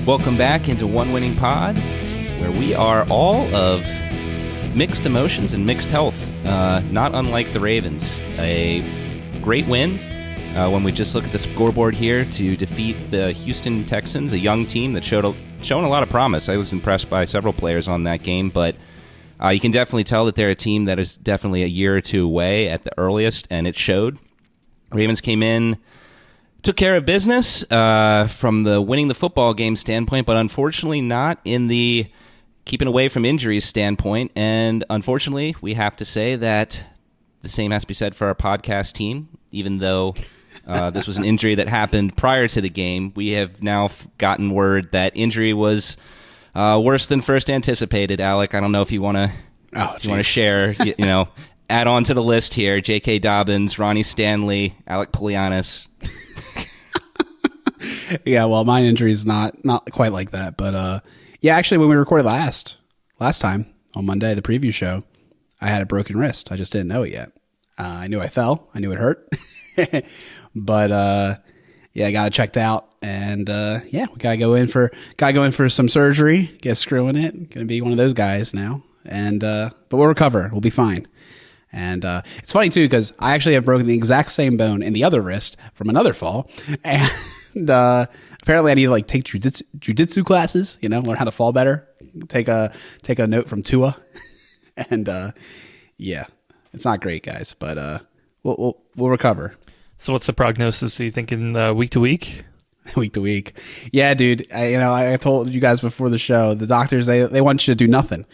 Welcome back into One Winning Pod, where we are all of mixed emotions and mixed health, not unlike the Ravens. A great win when we just look at the scoreboard here to defeat the Houston Texans, a young team that shown a lot of promise. I was impressed by several players on that game, but you can definitely tell that they're a team that is definitely a year or two away at the earliest, and it showed. Ravens came in, took care of business from the winning the football game standpoint, but unfortunately not in the keeping away from injuries standpoint. And unfortunately, we have to say that the same has to be said for our podcast team, even though this was an injury that happened prior to the game. We have now gotten word that injury was worse than first anticipated. Alec, I don't know if you want to share, add on to the list here. J.K. Dobbins, Ronnie Stanley, Alec Polianis. Yeah, well, my injury is not quite like that, but yeah, actually, when we recorded last time on Monday, the preview show, I had a broken wrist. I just didn't know it yet. I knew I fell. I knew it hurt, but yeah, I got it checked out, and yeah, we gotta go in for some surgery. Get a screw in it. Gonna be one of those guys now, and but we'll recover. We'll be fine. And it's funny too because I actually have broken the exact same bone in the other wrist from another fall, and apparently I need to like take jujitsu classes, learn how to fall better. Take a note from Tua, and yeah, it's not great, guys, but we'll recover. So what's the prognosis? Are you thinking week to week? Week to week, yeah, dude. I told you guys before the show, the doctors they want you to do nothing.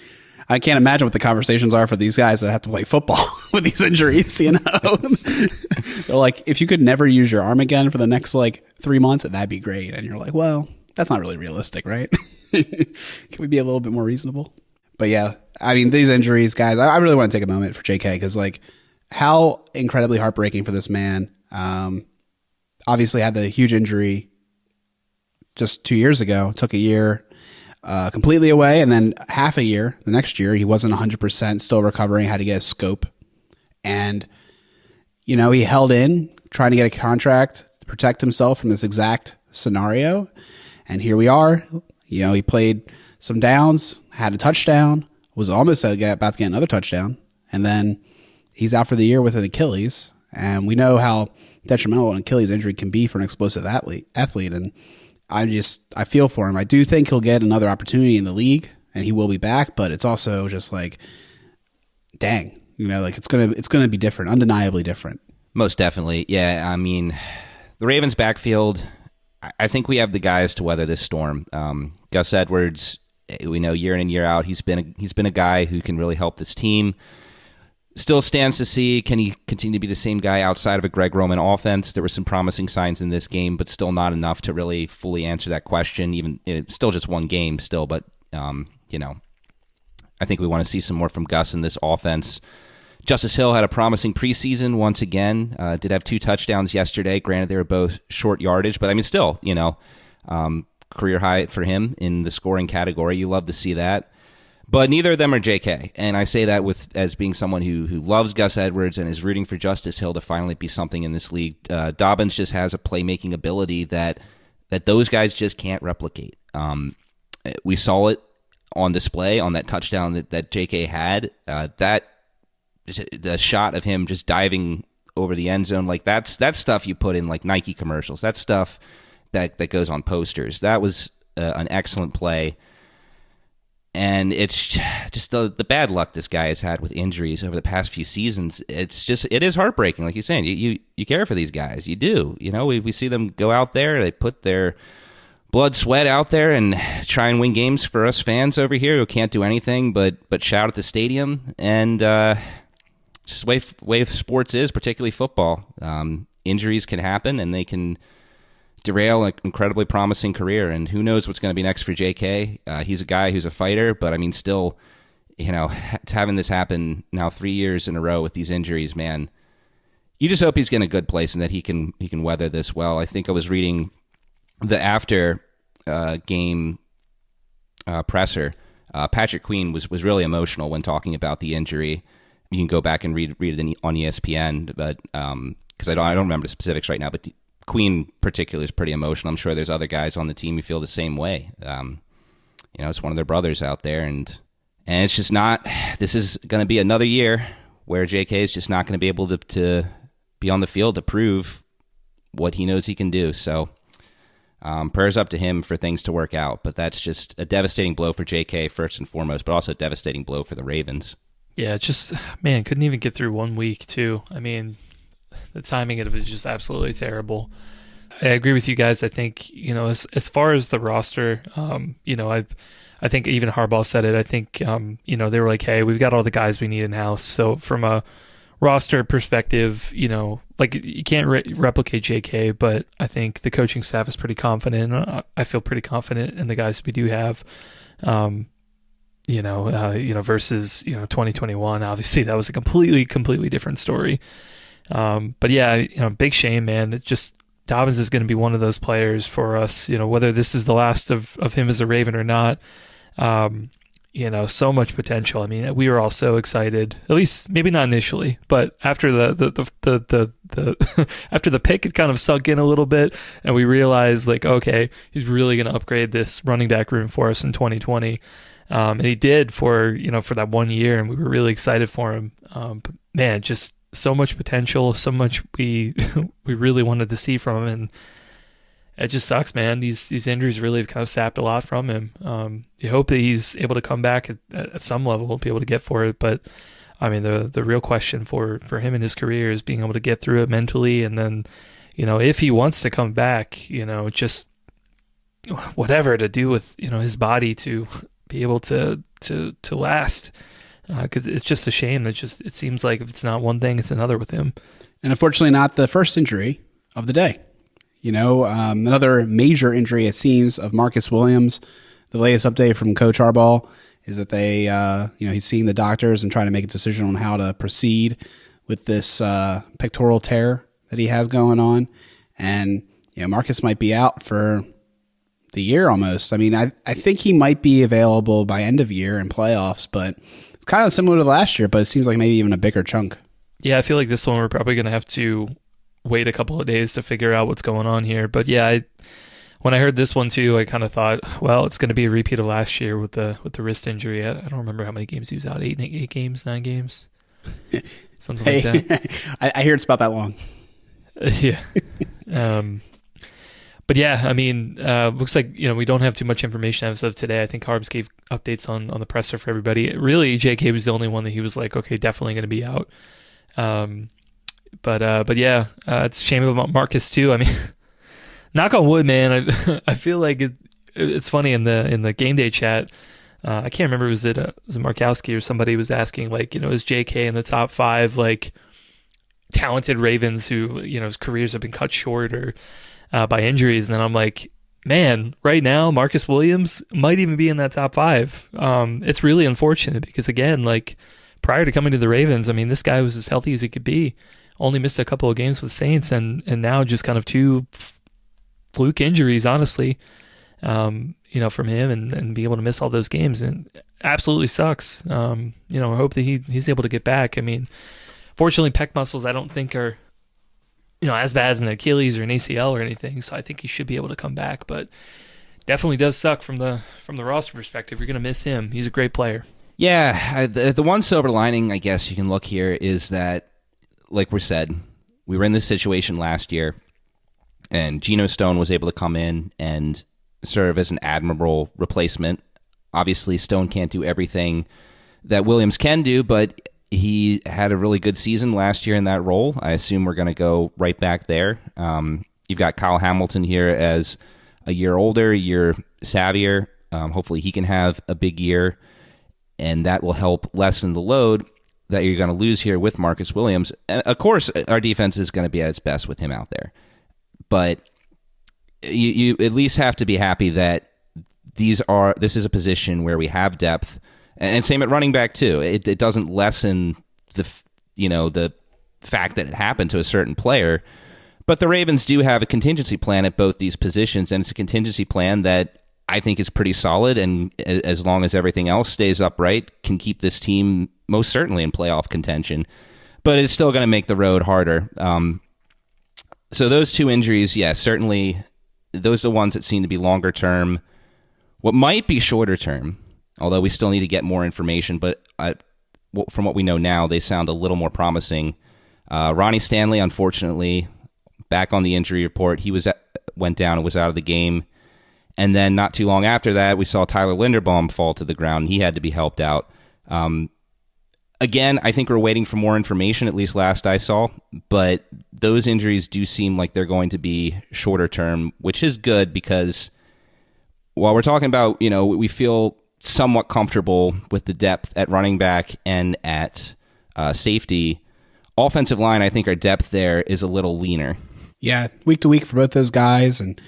I can't imagine what the conversations are for these guys that have to play football with these injuries, They're like, if you could never use your arm again for the next, 3 months, that'd be great. And you're like, well, that's not really realistic, right? Can we be a little bit more reasonable? But yeah, I mean, these injuries, guys, I really want to take a moment for JK because, how incredibly heartbreaking for this man. Obviously had the huge injury just 2 years ago, took a year completely away, and then half a year, the next year, he wasn't 100%, still recovering, had to get a scope. And, he held in, trying to get a contract to protect himself from this exact scenario. And here we are. He played some downs, had a touchdown, was almost about to get another touchdown. And then he's out for the year with an Achilles. And we know how detrimental an Achilles injury can be for an explosive athlete. And I feel for him. I do think he'll get another opportunity in the league and he will be back, but it's also just dang, it's going to be different, undeniably different. Most definitely. Yeah. I mean, the Ravens backfield, I think we have the guys to weather this storm. Gus Edwards, we know year in and year out, he's been a guy who can really help this team. Still stands to see, can he continue to be the same guy outside of a Greg Roman offense? There were some promising signs in this game, but still not enough to really fully answer that question. Even still just one game still, but I think we want to see some more from Gus in this offense. Justice Hill had a promising preseason once again. Did have 2 touchdowns yesterday. Granted, they were both short yardage, but I mean, still, career high for him in the scoring category. You love to see that. But neither of them are JK, and I say that as being someone who loves Gus Edwards and is rooting for Justice Hill to finally be something in this league. Dobbins just has a playmaking ability that those guys just can't replicate. We saw it on display on that touchdown that JK had. The shot of him just diving over the end zone, that's stuff you put in Nike commercials. That's stuff that goes on posters. That was an excellent play. And it's just the bad luck this guy has had with injuries over the past few seasons. It is heartbreaking, like you're saying. You care for these guys, you do. We see them go out there, they put their blood, sweat out there, and try and win games for us fans over here who can't do anything but shout at the stadium. And just the way sports is, particularly football. Injuries can happen, and they can derail an incredibly promising career, and who knows what's going to be next for JK. He's a guy who's a fighter, but I mean, still, having this happen now 3 years in a row with these injuries, man, you just hope he's in a good place and that he can weather this well. I think I was reading the after game presser. Patrick Queen was really emotional when talking about the injury. You can go back and read it on ESPN, but because I don't remember the specifics right now, but Queen particularly is pretty emotional. I'm sure there's other guys on the team who feel the same way. It's one of their brothers out there, and it's just not. This is going to be another year where J.K. is just not going to be able to be on the field to prove what he knows he can do. So prayers up to him for things to work out. But that's just a devastating blow for J.K. first and foremost, but also a devastating blow for the Ravens. Yeah, just, man, couldn't even get through 1 week, too. I mean, the timing of it is just absolutely terrible. I agree with you guys. I think, as far as the roster, I think even Harbaugh said it. I think, they were like, hey, we've got all the guys we need in-house. So from a roster perspective, you can't replicate JK, but I think the coaching staff is pretty confident. I feel pretty confident in the guys we do have. Versus 2021. Obviously, that was a completely different story. But yeah, big shame, man. It just Dobbins is going to be one of those players for us. Whether this is the last of him as a Raven or not. So much potential. I mean, we were all so excited. At least maybe not initially, but after the after the pick, it kind of sunk in a little bit, and we realized okay, he's really going to upgrade this running back room for us in 2020. And he did for that 1 year, and we were really excited for him. But man, just so much potential, so much we really wanted to see from him, and it just sucks, man. These injuries really have kind of sapped a lot from him. You hope that he's able to come back at some level, be able to get for it. But I mean, the real question for him in his career is being able to get through it mentally, and then if he wants to come back, just whatever to do with his body to be able to last, because it's just a shame that it seems like if it's not one thing, it's another with him. And unfortunately, not the first injury of the day. Another major injury, it seems, of Marcus Williams. The latest update from Coach Harbaugh is that they, he's seeing the doctors and trying to make a decision on how to proceed with this pectoral tear that he has going on. And Marcus might be out for the year almost. I mean, I think he might be available by end of year in playoffs, but it's kind of similar to last year, but it seems like maybe even a bigger chunk. Yeah, I feel like this one we're probably going to have to wait a couple of days to figure out what's going on here. But yeah, when I heard this one too, I kind of thought, well, it's going to be a repeat of last year with the wrist injury. I don't remember how many games he was out. 8 games, 9 games, something like that. I hear it's about that long. Yeah. But yeah, I mean, looks like we don't have too much information as of today. I think Harbs gave updates on the presser for everybody. Really, JK was the only one that he was like, okay, definitely going to be out. But yeah, it's a shame about Marcus too. I mean, knock on wood, man. I feel like it's funny in the game day chat. I can't remember was it Markowski or somebody was asking is JK in the top 5 talented Ravens who his careers have been cut short or by injuries, and then I'm like, man, right now Marcus Williams might even be in that top 5. It's really unfortunate because again, prior to coming to the Ravens, I mean, this guy was as healthy as he could be. Only missed a couple of games with Saints, and now just kind of 2 fluke injuries, honestly, from him, and be able to miss all those games, and absolutely sucks. I hope that he's able to get back. I mean, fortunately, pec muscles I don't think are as bad as an Achilles or an ACL or anything, so I think he should be able to come back. But definitely does suck from the roster perspective. You're going to miss him. He's a great player. Yeah, the one silver lining, I guess you can look here, is that, like we said, we were in this situation last year, and Geno Stone was able to come in and serve as an admirable replacement. Obviously, Stone can't do everything that Williams can do, but he had a really good season last year in that role. I assume we're going to go right back there. You've got Kyle Hamilton here as a year older, a year savvier. Hopefully he can have a big year, and that will help lessen the load that you're going to lose here with Marcus Williams. And of course, our defense is going to be at its best with him out there. But you at least have to be happy that this is a position where we have depth, and same at running back too. It doesn't lessen the fact that it happened to a certain player, but the Ravens do have a contingency plan at both these positions, and it's a contingency plan that I think is pretty solid, and as long as everything else stays upright, can keep this team most certainly in playoff contention. But it's still going to make the road harder. So those two injuries, yeah, certainly those are the ones that seem to be longer term. What might be shorter term, although we still need to get more information, but from what we know now, they sound a little more promising. Ronnie Stanley, unfortunately, back on the injury report, he went down and was out of the game. And then not too long after that, we saw Tyler Linderbaum fall to the ground, and he had to be helped out. Again, I think we're waiting for more information, at least last I saw, but those injuries do seem like they're going to be shorter term, which is good because while we're talking about, we feel somewhat comfortable with the depth at running back and at safety, offensive line, I think our depth there is a little leaner. Yeah, week to week for both those guys. And,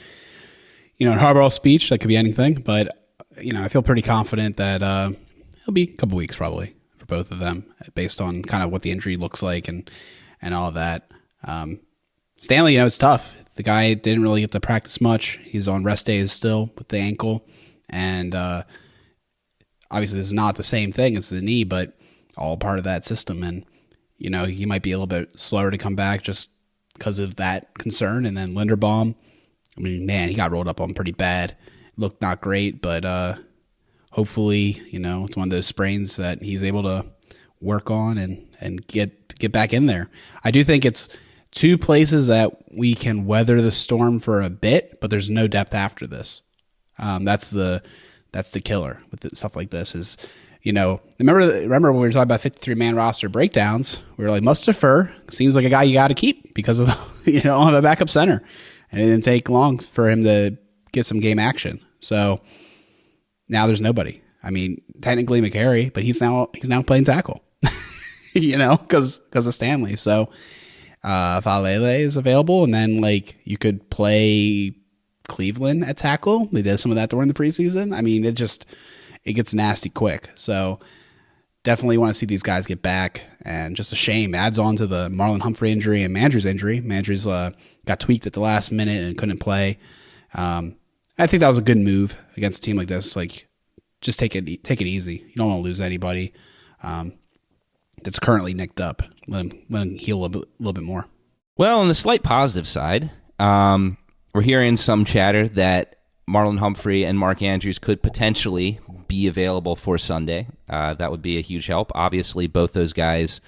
in Harbaugh's speech, that could be anything, but, I feel pretty confident that it'll be a couple weeks probably for both of them based on kind of what the injury looks like and all of that. Stanley, it's tough. The guy didn't really get to practice much. He's on rest days still with the ankle. And obviously this is not the same thing as the knee, but all part of that system. And, he might be a little bit slower to come back just because of that concern. And then Linderbaum, I mean, man, he got rolled up on pretty bad. Looked not great, but hopefully, it's one of those sprains that he's able to work on and get back in there. I do think it's two places that we can weather the storm for a bit, but there's no depth after this. That's the killer with stuff like this is, remember when we were talking about 53-man roster breakdowns, we were like, Mustafer seems like a guy you got to keep because of the backup center. And it didn't take long for him to get some game action. So now there's nobody. I mean, technically McCary, but he's now playing tackle, because of Stanley. So Falele is available, and then you could play Cleveland at tackle. They did some of that during the preseason. I mean, it gets nasty quick. So definitely want to see these guys get back, and just a shame. Adds on to the Marlon Humphrey injury and Mandry's injury. Mandry's got tweaked at the last minute and couldn't play. I think that was a good move against a team like this. Just take it easy. You don't want to lose anybody that's currently nicked up. Let him heal a little bit more. Well, on the slight positive side, we're hearing some chatter that Marlon Humphrey and Mark Andrews could potentially be available for Sunday. That would be a huge help. Obviously, both those guys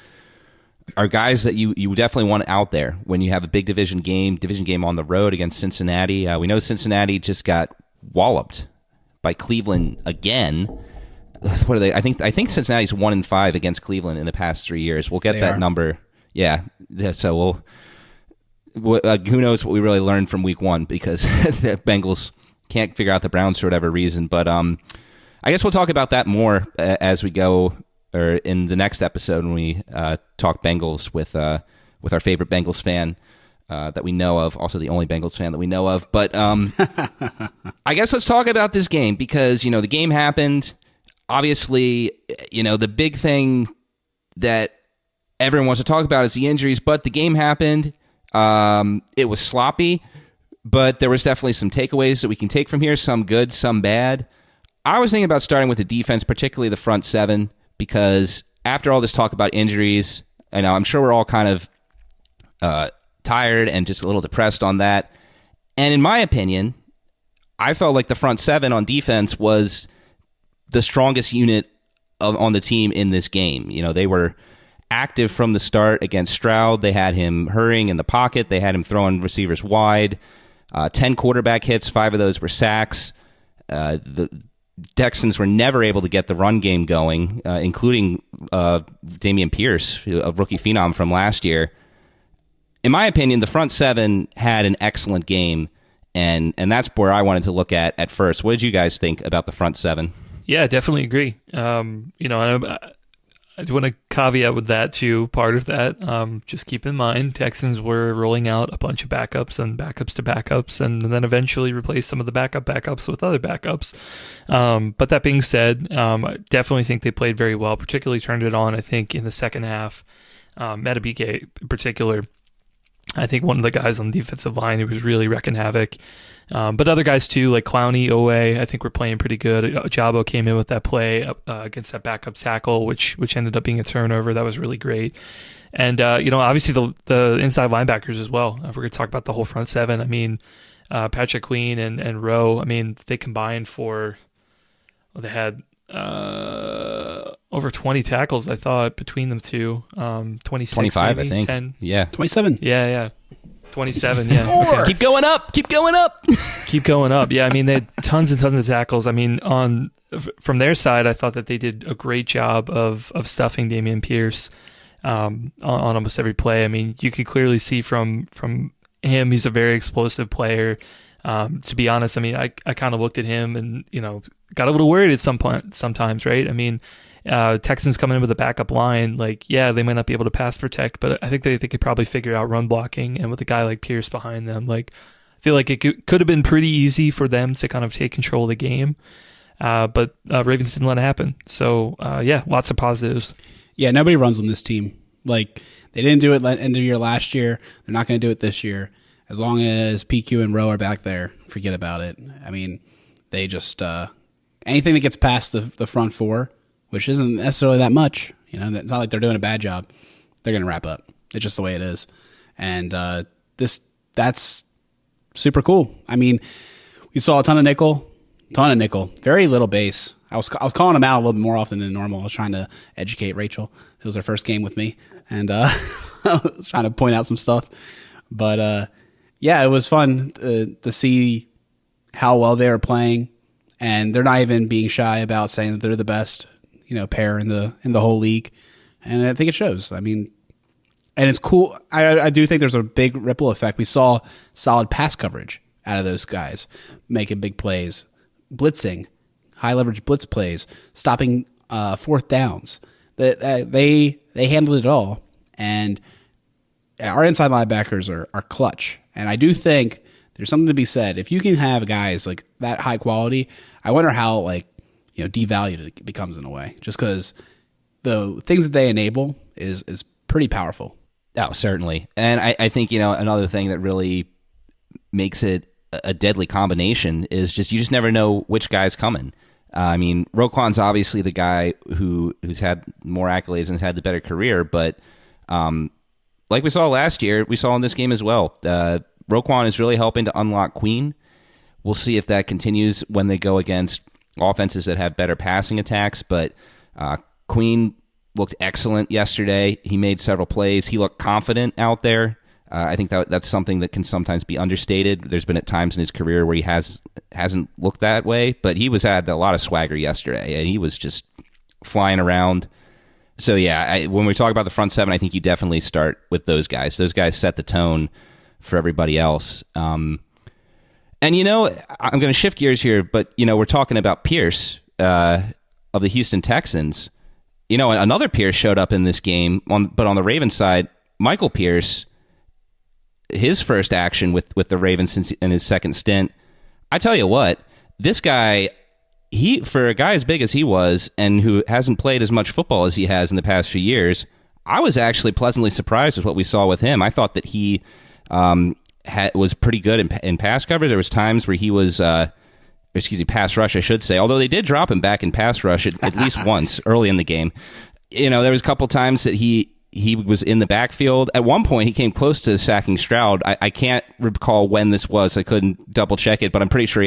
are guys that you definitely want out there when you have a big division game on the road against Cincinnati. We know Cincinnati just got walloped by Cleveland again. What are they? I think Cincinnati's 1-5 against Cleveland in the past 3 years. We'll get that number. Yeah. So who knows what we really learned from week one, because the Bengals can't figure out the Browns for whatever reason. But I guess we'll talk about that more as we go, or in the next episode when we talk Bengals with our favorite Bengals fan that we know of, also the only Bengals fan that we know of. But I guess let's talk about this game, because the game happened. Obviously, the big thing that everyone wants to talk about is the injuries, but the game happened. It was sloppy, but there was definitely some takeaways that we can take from here, some good, some bad. I was thinking about starting with the defense, particularly the front seven, because after all this talk about injuries, I'm sure we're all kind of tired and just a little depressed on that. And in my opinion, I felt like the front seven on defense was the strongest unit on the team in this game. They were active from the start against Stroud. They had him hurrying in the pocket. They had him throwing receivers wide. 10 quarterback hits, 5 of those were sacks. The Texans were never able to get the run game going, including Dameon Pierce, a rookie phenom from last year. In my opinion, the front seven had an excellent game, and that's where I wanted to look at first. What did you guys think about the front seven? Yeah, definitely agree. I do want to caveat with that too. Part of that, just keep in mind, Texans were rolling out a bunch of backups and backups to backups, and then eventually replace some of the backups with other backups. But that being said, I definitely think they played very well, particularly turned it on, I think, in the second half. Metabike in particular I think one of the guys on the defensive line who was really wrecking havoc. But other guys too, like Clowney, Owe, I think were playing pretty good. Jabo came in with that play against that backup tackle, which ended up being a turnover. That was really great. And, obviously the inside linebackers as well. If we're going to talk about the whole front seven, I mean, Patrick Queen and Rowe, I mean, they combined they had over 20 tackles, I thought, between them two. 26, 25, maybe, I think. 10. Yeah. 27. Yeah. 27, yeah. Okay. Keep going up. Keep going up. Keep going up. Yeah, I mean, they had tons and tons of tackles. I mean, from their side, I thought that they did a great job of stuffing Dameon Pierce on almost every play. I mean, you could clearly see from him, he's a very explosive player. To be honest, I mean, I kind of looked at him and, got a little worried at some point sometimes, right? I mean, Texans coming in with a backup line, like, yeah, they might not be able to pass protect, but I think they could probably figure out run blocking. And with a guy like Pierce behind them, like, I feel like it could have been pretty easy for them to kind of take control of the game. But Ravens didn't let it happen. So, lots of positives. Yeah, nobody runs on this team. Like, they didn't do it end of year last year. They're not going to do it this year. As long as PQ and Rowe are back there, forget about it. I mean, they just anything that gets past the front four, which isn't necessarily that much, it's not like they're doing a bad job. They're going to wrap up. It's just the way it is. And that's super cool. I mean, we saw a ton of nickel, very little base. I was calling them out a little bit more often than normal. I was trying to educate Rachel. It was her first game with me, and I was trying to point out some stuff. But it was fun to see how well they were playing, and they're not even being shy about saying that they're the best, pair in the whole league, and I think it shows. I mean, and it's cool. I do think there's a big ripple effect. We saw solid pass coverage out of those guys, making big plays, blitzing, high leverage blitz plays, stopping fourth downs. They handled it all, and our inside linebackers are clutch. And I do think there's something to be said. If you can have guys like that high quality, I wonder how devalued it becomes in a way. Just because the things that they enable is pretty powerful. Oh, certainly. And I think, another thing that really makes it a deadly combination is you just never know which guy's coming. I mean, Roquan's obviously the guy who's had more accolades and has had the better career, but like we saw last year, we saw in this game as well. Roquan is really helping to unlock Queen. We'll see if that continues when they go against offenses that have better passing attacks, but Queen looked excellent yesterday. He made several plays. He looked confident out there. I think that's something that can sometimes be understated. There's been at times in his career where he hasn't looked that way, but he had a lot of swagger yesterday, and he was just flying around. So, when we talk about the front seven, I think you definitely start with those guys. Those guys set the tone for everybody else. And, I'm going to shift gears here, but, we're talking about Pierce of the Houston Texans. Another Pierce showed up in this game, but on the Ravens side, Michael Pierce, his first action with the Ravens in his second stint. I tell you what, this guy, for a guy as big as he was and who hasn't played as much football as he has in the past few years, I was actually pleasantly surprised with what we saw with him. I thought that he was pretty good in pass coverage. There was times where he was, pass rush, I should say, although they did drop him back in pass rush at least once early in the game. There was a couple times that he was in the backfield. At one point, he came close to sacking Stroud. I can't recall when this was. I couldn't double check it, but I'm pretty sure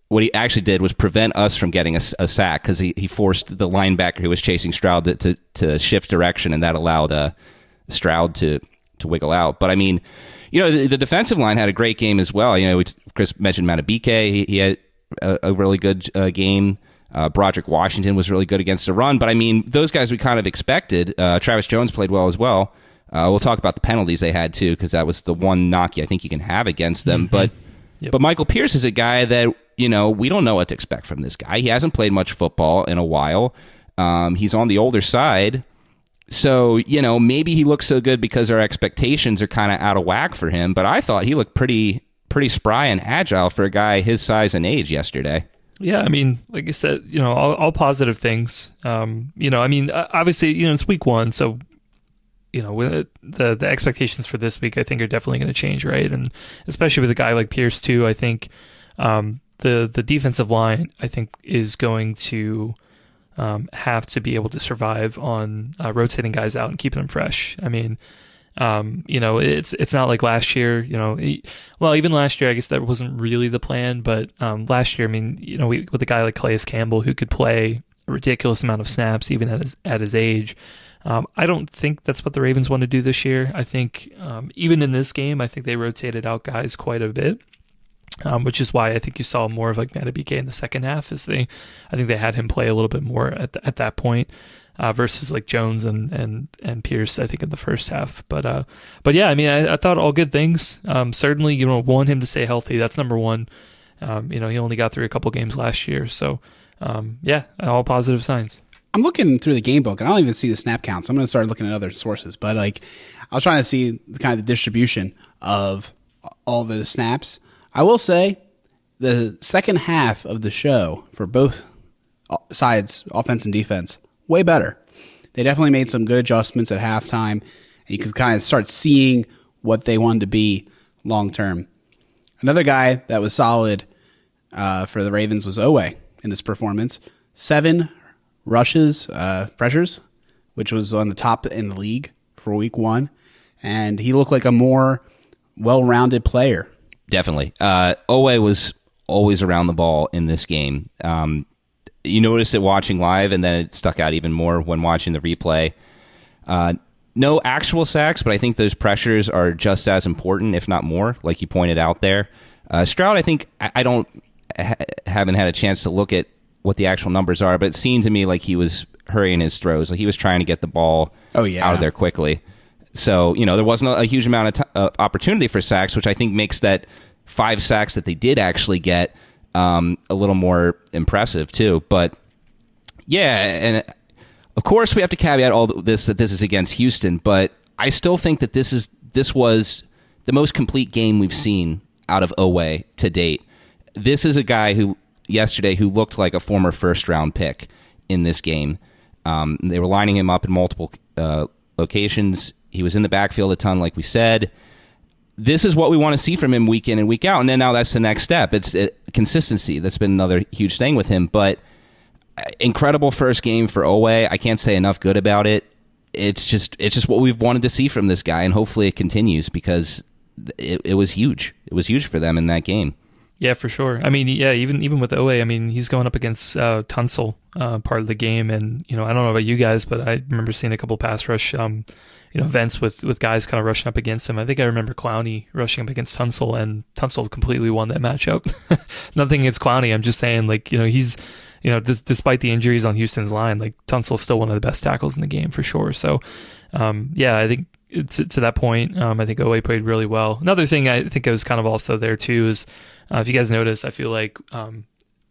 what he actually did was prevent us from getting a sack because he forced the linebacker who was chasing Stroud to shift direction, and that allowed Stroud to wiggle out. But I mean, the defensive line had a great game as well. Chris mentioned Matabike. He had a really good game. Broderick Washington was really good against the run. But I mean, those guys we kind of expected. Travis Jones played well as well. We'll talk about the penalties they had too, because that was the one knock I think you can have against them. Mm-hmm. But Michael Pierce is a guy that we don't know what to expect from this guy. He hasn't played much football in a while. He's on the older side. So, maybe he looks so good because our expectations are kind of out of whack for him. But I thought he looked pretty spry and agile for a guy his size and age yesterday. Yeah, I mean, like I said, all positive things. Obviously, it's week one, so the expectations for this week, I think, are definitely going to change, right? And especially with a guy like Pierce too, I think the defensive line, I think, is going to have to be able to survive on rotating guys out and keeping them fresh. I mean, it's not like last year, even last year, I guess that wasn't really the plan, but last year, I mean, with a guy like Calais Campbell who could play a ridiculous amount of snaps even at his age, I don't think that's what the Ravens want to do this year. I think even in this game, I think they rotated out guys quite a bit. Which is why I think you saw more of like Madubuike in the second half. I think they had him play a little bit more at that point versus like Jones and Pierce, I think, in the first half. But yeah, I mean, I thought all good things. Certainly, want him to stay healthy. That's number one. He only got through a couple games last year, so yeah, all positive signs. I'm looking through the game book, and I don't even see the snap counts. I'm going to start looking at other sources, but like I was trying to see the kind of distribution of all the snaps. I will say the second half of the show for both sides, offense and defense, way better. They definitely made some good adjustments at halftime. You could kind of start seeing what they wanted to be long term. Another guy that was solid for the Ravens was Owe in this performance. 7 rushes, pressures, which was on the top in the league for week 1. And he looked like a more well-rounded player. Definitely. Owe was always around the ball in this game. You noticed it watching live, and then it stuck out even more when watching the replay. No actual sacks, but I think those pressures are just as important, if not more, like you pointed out there. Stroud, I think, I haven't had a chance to look at what the actual numbers are, but it seemed to me like he was hurrying his throws. Like he was trying to get the ball out of there quickly. So, there wasn't a huge amount of opportunity for sacks, which I think makes that 5 sacks that they did actually get a little more impressive, too. But, yeah, and of course we have to caveat all this that this is against Houston, but I still think that this was the most complete game we've seen out of Owe to date. This is a guy who looked like a former first-round pick in this game. They were lining him up in multiple locations. He was in the backfield a ton, like we said. This is what we want to see from him week in and week out. And then now that's the next step. It's consistency. That's been another huge thing with him. But incredible first game for Owe. I can't say enough good about it. It's just what we've wanted to see from this guy, and hopefully it continues because it was huge. It was huge for them in that game. Yeah, for sure. I mean, yeah, even with Owe, I mean, he's going up against Tunsil part of the game, and I don't know about you guys, but I remember seeing a couple pass rush events with guys kind of rushing up against him. I think I remember Clowney rushing up against Tunsil, and Tunsil completely won that matchup. Nothing against Clowney. I'm just saying, like, he's, despite the injuries on Houston's line, like, Tunsil's still one of the best tackles in the game for sure. So, yeah, I think to that point, I think Owe played really well. Another thing I think was kind of also there too is, if you guys noticed, I feel like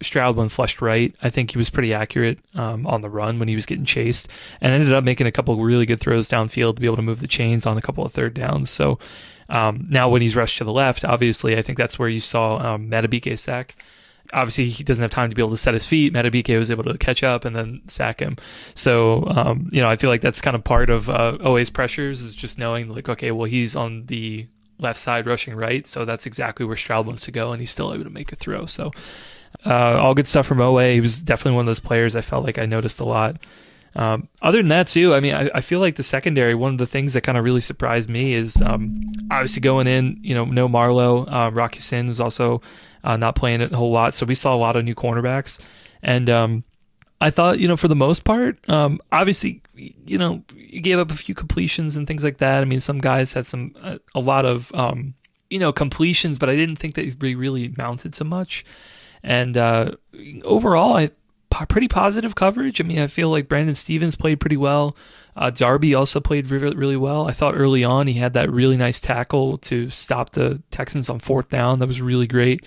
Stroud, when flushed right, I think he was pretty accurate on the run when he was getting chased, and ended up making a couple of really good throws downfield to be able to move the chains on a couple of third downs. So now when he's rushed to the left, obviously, I think that's where you saw Madubuike sack. Obviously, he doesn't have time to be able to set his feet. Madubuike was able to catch up and then sack him. So, I feel like that's kind of part of Owe's pressures, is just knowing, like, okay, well, he's on the left side rushing right, so that's exactly where Stroud wants to go, and he's still able to make a throw. So all good stuff from Owe. He was definitely one of those players I felt like I noticed a lot. Other than that too, I mean, I feel like the secondary, one of the things that kind of really surprised me is obviously going in, no Marlowe. Rocky Sin was also not playing it a whole lot, so we saw a lot of new cornerbacks, and I thought, for the most part, obviously, you gave up a few completions and things like that. I mean, some guys had a lot of, completions, but I didn't think that they really mounted so much. And overall, pretty positive coverage. I mean, I feel like Brandon Stevens played pretty well. Darby also played really, really well. I thought early on he had that really nice tackle to stop the Texans on 4th down. That was really great.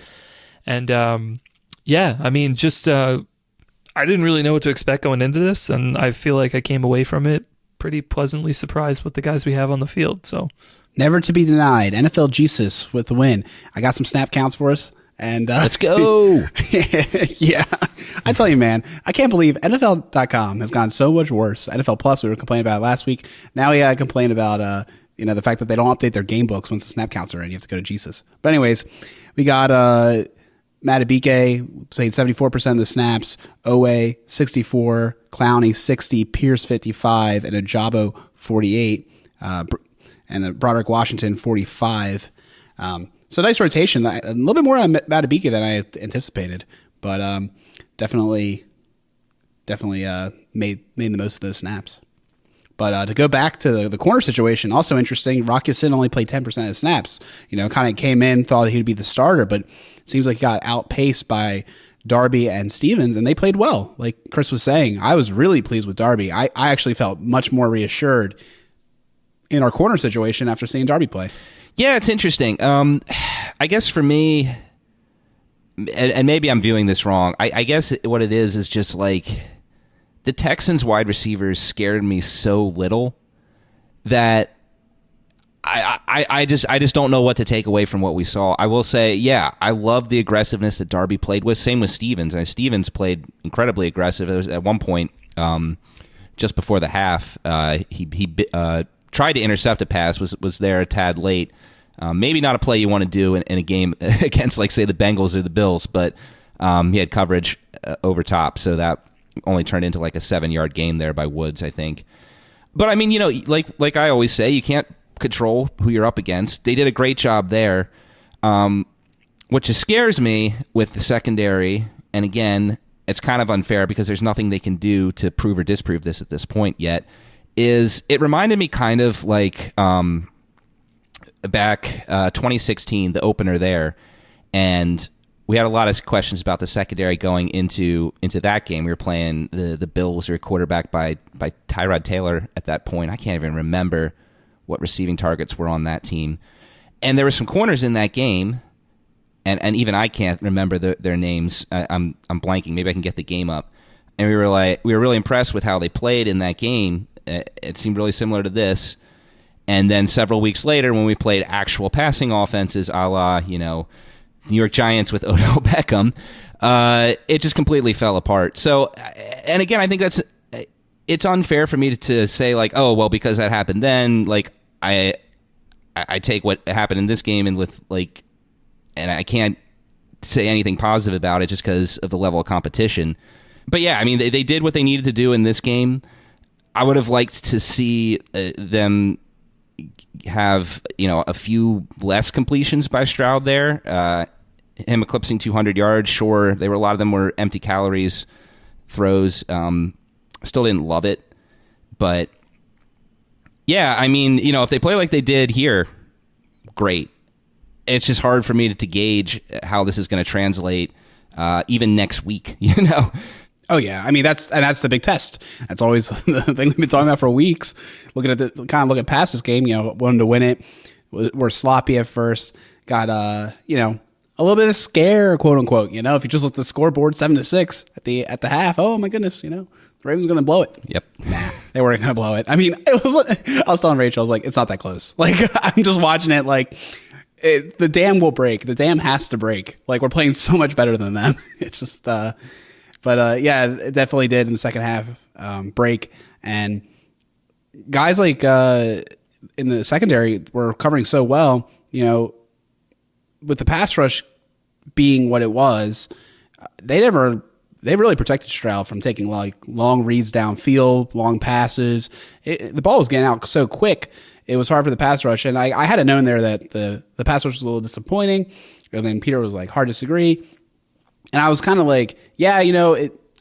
And yeah, I mean, just I didn't really know what to expect going into this, and I feel like I came away from it pretty pleasantly surprised with the guys we have on the field. So, never to be denied. NFL Jesus with the win. I got some snap counts for us. And let's go. Yeah. I tell you, man, I can't believe NFL.com has gone so much worse. NFL Plus, we were complaining about it last week. Now we gotta complain about the fact that they don't update their game books once the snap counts are in. You have to go to Jesus. But anyways, we got Matabike played 74% of the snaps, Owe 64, Clowney 60, Pierce 55, and Ajabo 48, and Broderick Washington 45. So nice rotation. A little bit more on Matabike than I anticipated, but definitely made the most of those snaps. But to go back to the corner situation, also interesting. Rock Ya-Sin only played 10% of the snaps. Kind of came in, thought he'd be the starter, but seems like he got outpaced by Darby and Stevens, and they played well. Like Chris was saying, I was really pleased with Darby. I actually felt much more reassured in our corner situation after seeing Darby play. Yeah, it's interesting. I guess for me, and maybe I'm viewing this wrong, I guess what it is just like the Texans wide receivers scared me so little that I just don't know what to take away from what we saw. I will say, yeah, I love the aggressiveness that Darby played with. Same with Stevens. Stevens played incredibly aggressive. It was at one point, just before the half, he tried to intercept a pass, was there a tad late. Maybe not a play you want to do in a game against, like, say, the Bengals or the Bills, but he had coverage over top, so that only turned into like a 7-yard gain there by Woods, I think. But I mean, like I always say, you can't control who you're up against. They did a great job there. What just scares me with the secondary, and again, it's kind of unfair because there's nothing they can do to prove or disprove this at this point yet, is it reminded me kind of like back 2016, the opener there, and we had a lot of questions about the secondary going into that game. We were playing the Bills, or quarterback by Tyrod Taylor at that point. I can't even remember what receiving targets were on that team. And there were some corners in that game, and even I can't remember their names. I'm blanking. Maybe I can get the game up. And we were really impressed with how they played in that game. It seemed really similar to this. And then several weeks later, when we played actual passing offenses, a la, New York Giants with Odell Beckham, it just completely fell apart. So, and again, I think it's unfair for me to say, like, oh, well, because that happened then, like, I take what happened in this game and I can't say anything positive about it just because of the level of competition. But yeah, I mean, they did what they needed to do in this game. I would have liked to see them have a few less completions by Stroud there. Him eclipsing 200 yards, sure. A lot of them were empty calories throws. Still didn't love it, but yeah, I mean, if they play like they did here, great. It's just hard for me to gauge how this is going to translate even next week. Oh yeah, I mean that's the big test. That's always the thing we've been talking about for weeks. Look at past this game. Wanted to win it. We're sloppy at first. Got a little bit of scare, quote unquote. If you just look at the scoreboard, 7-6 at the half. Oh my goodness, the Ravens going to blow it. Yep. Nah, they weren't going to blow it. I mean, I was telling Rachel, I was like, it's not that close. Like I'm just watching it. Like the dam will break. The dam has to break. Like we're playing so much better than them. It's just. But yeah, it definitely did in the second half break. And guys like in the secondary were covering so well, with the pass rush being what it was, they really protected Stroud from taking like long reads downfield, long passes. The ball was getting out so quick, it was hard for the pass rush. And I had it known there that the pass rush was a little disappointing. And then Peter was like, hard to disagree. And I was kind of like, yeah,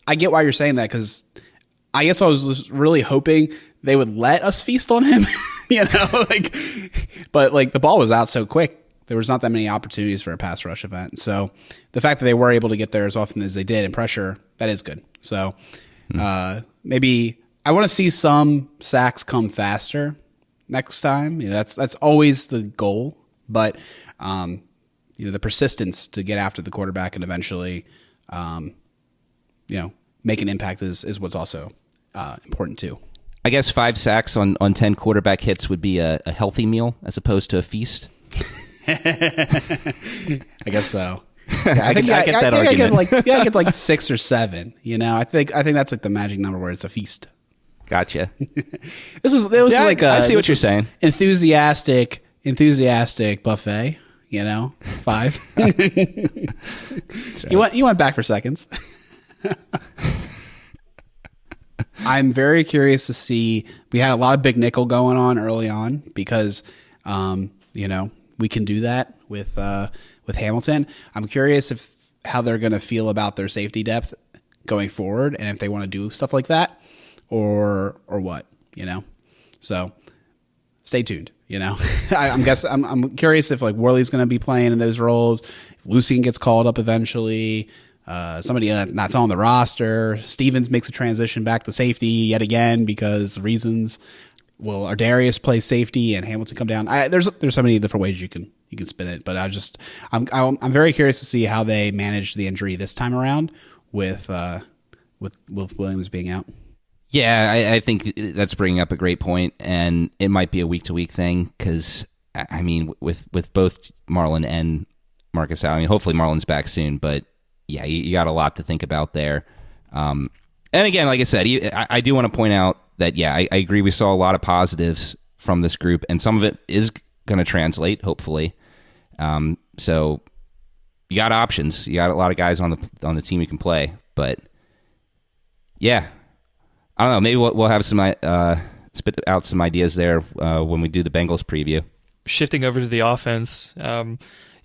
I get why you're saying that, because I guess I was just really hoping they would let us feast on him, but the ball was out so quick. There was not that many opportunities for a pass rush event. So the fact that they were able to get there as often as they did and pressure, that is good. So maybe I want to see some sacks come faster next time. That's always the goal, but the persistence to get after the quarterback and eventually, make an impact is what's also important too. I guess 5 sacks on 10 quarterback hits would be a healthy meal as opposed to a feast. I guess so. Yeah, I get that argument. I get like 6 or 7. You know, I think that's like the magic number where it's a feast. Gotcha. It was like I see what you're saying. Enthusiastic buffet. You know, 5. Right. You went back for seconds. I'm very curious to see. We had a lot of big nickel going on early on because, you know, we can do that with Hamilton. I'm curious how they're going to feel about their safety depth going forward, and if they want to do stuff like that, or what, you know. So stay tuned. You know, I'm curious if like Worley's going to be playing in those roles. If Lucien gets called up eventually. Somebody that's on the roster. Stevens makes a transition back to safety yet again because reasons. Will Ardarius play safety and Hamilton come down? There's so many different ways you can spin it, but I'm very curious to see how they manage the injury this time around with Williams being out. Yeah, I think that's bringing up a great point, and it might be a week-to-week thing because, I mean, with both Marlon and Marcus out, I mean, hopefully Marlon's back soon, but yeah, you got a lot to think about there. And again, like I said, I do want to point out that, yeah, I agree we saw a lot of positives from this group, and some of it is going to translate, hopefully. So you got options. You got a lot of guys on the team you can play, but yeah. I don't know. Maybe we'll have some spit out some ideas there when we do the Bengals preview. Shifting over to the offense,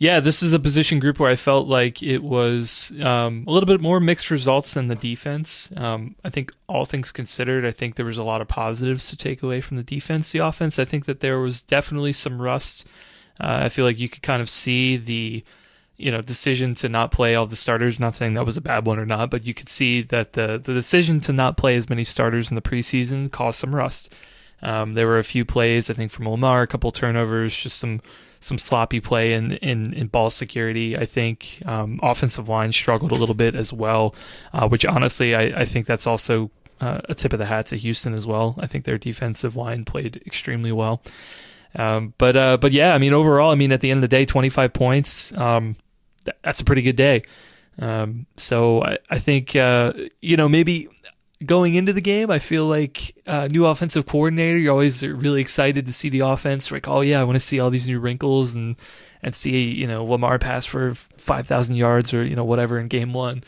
yeah, this is a position group where I felt like it was a little bit more mixed results than the defense. I think all things considered, I think there was a lot of positives to take away from the defense. The offense, I think that there was definitely some rust. I feel like you could kind of see the decision to not play all the starters. Not saying that was a bad one or not, but you could see that the decision to not play as many starters in the preseason caused some rust. There were a few plays, I think, from Lamar, a couple turnovers, just some sloppy play in ball security. I think offensive line struggled a little bit as well, which honestly I think that's also a tip of the hat to Houston as well. I think their defensive line played extremely well. But yeah, I mean, overall, I mean, at the end of the day, 25 points, that's a pretty good day. So I think, maybe going into the game, I feel like new offensive coordinator, you're always really excited to see the offense. Like, oh yeah, I want to see all these new wrinkles and see, Lamar pass for 5,000 yards or, whatever in game 1.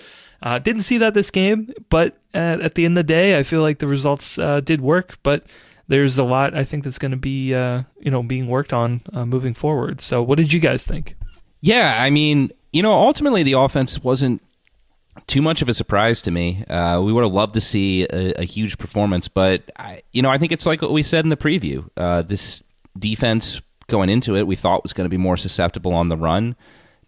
Didn't see that this game, but at the end of the day, I feel like the results did work, but there's a lot I think that's going to be, being worked on moving forward. So what did you guys think? Yeah, I mean, ultimately the offense wasn't too much of a surprise to me. We would have loved to see a huge performance, but I think it's like what we said in the preview. This defense going into it, we thought was going to be more susceptible on the run.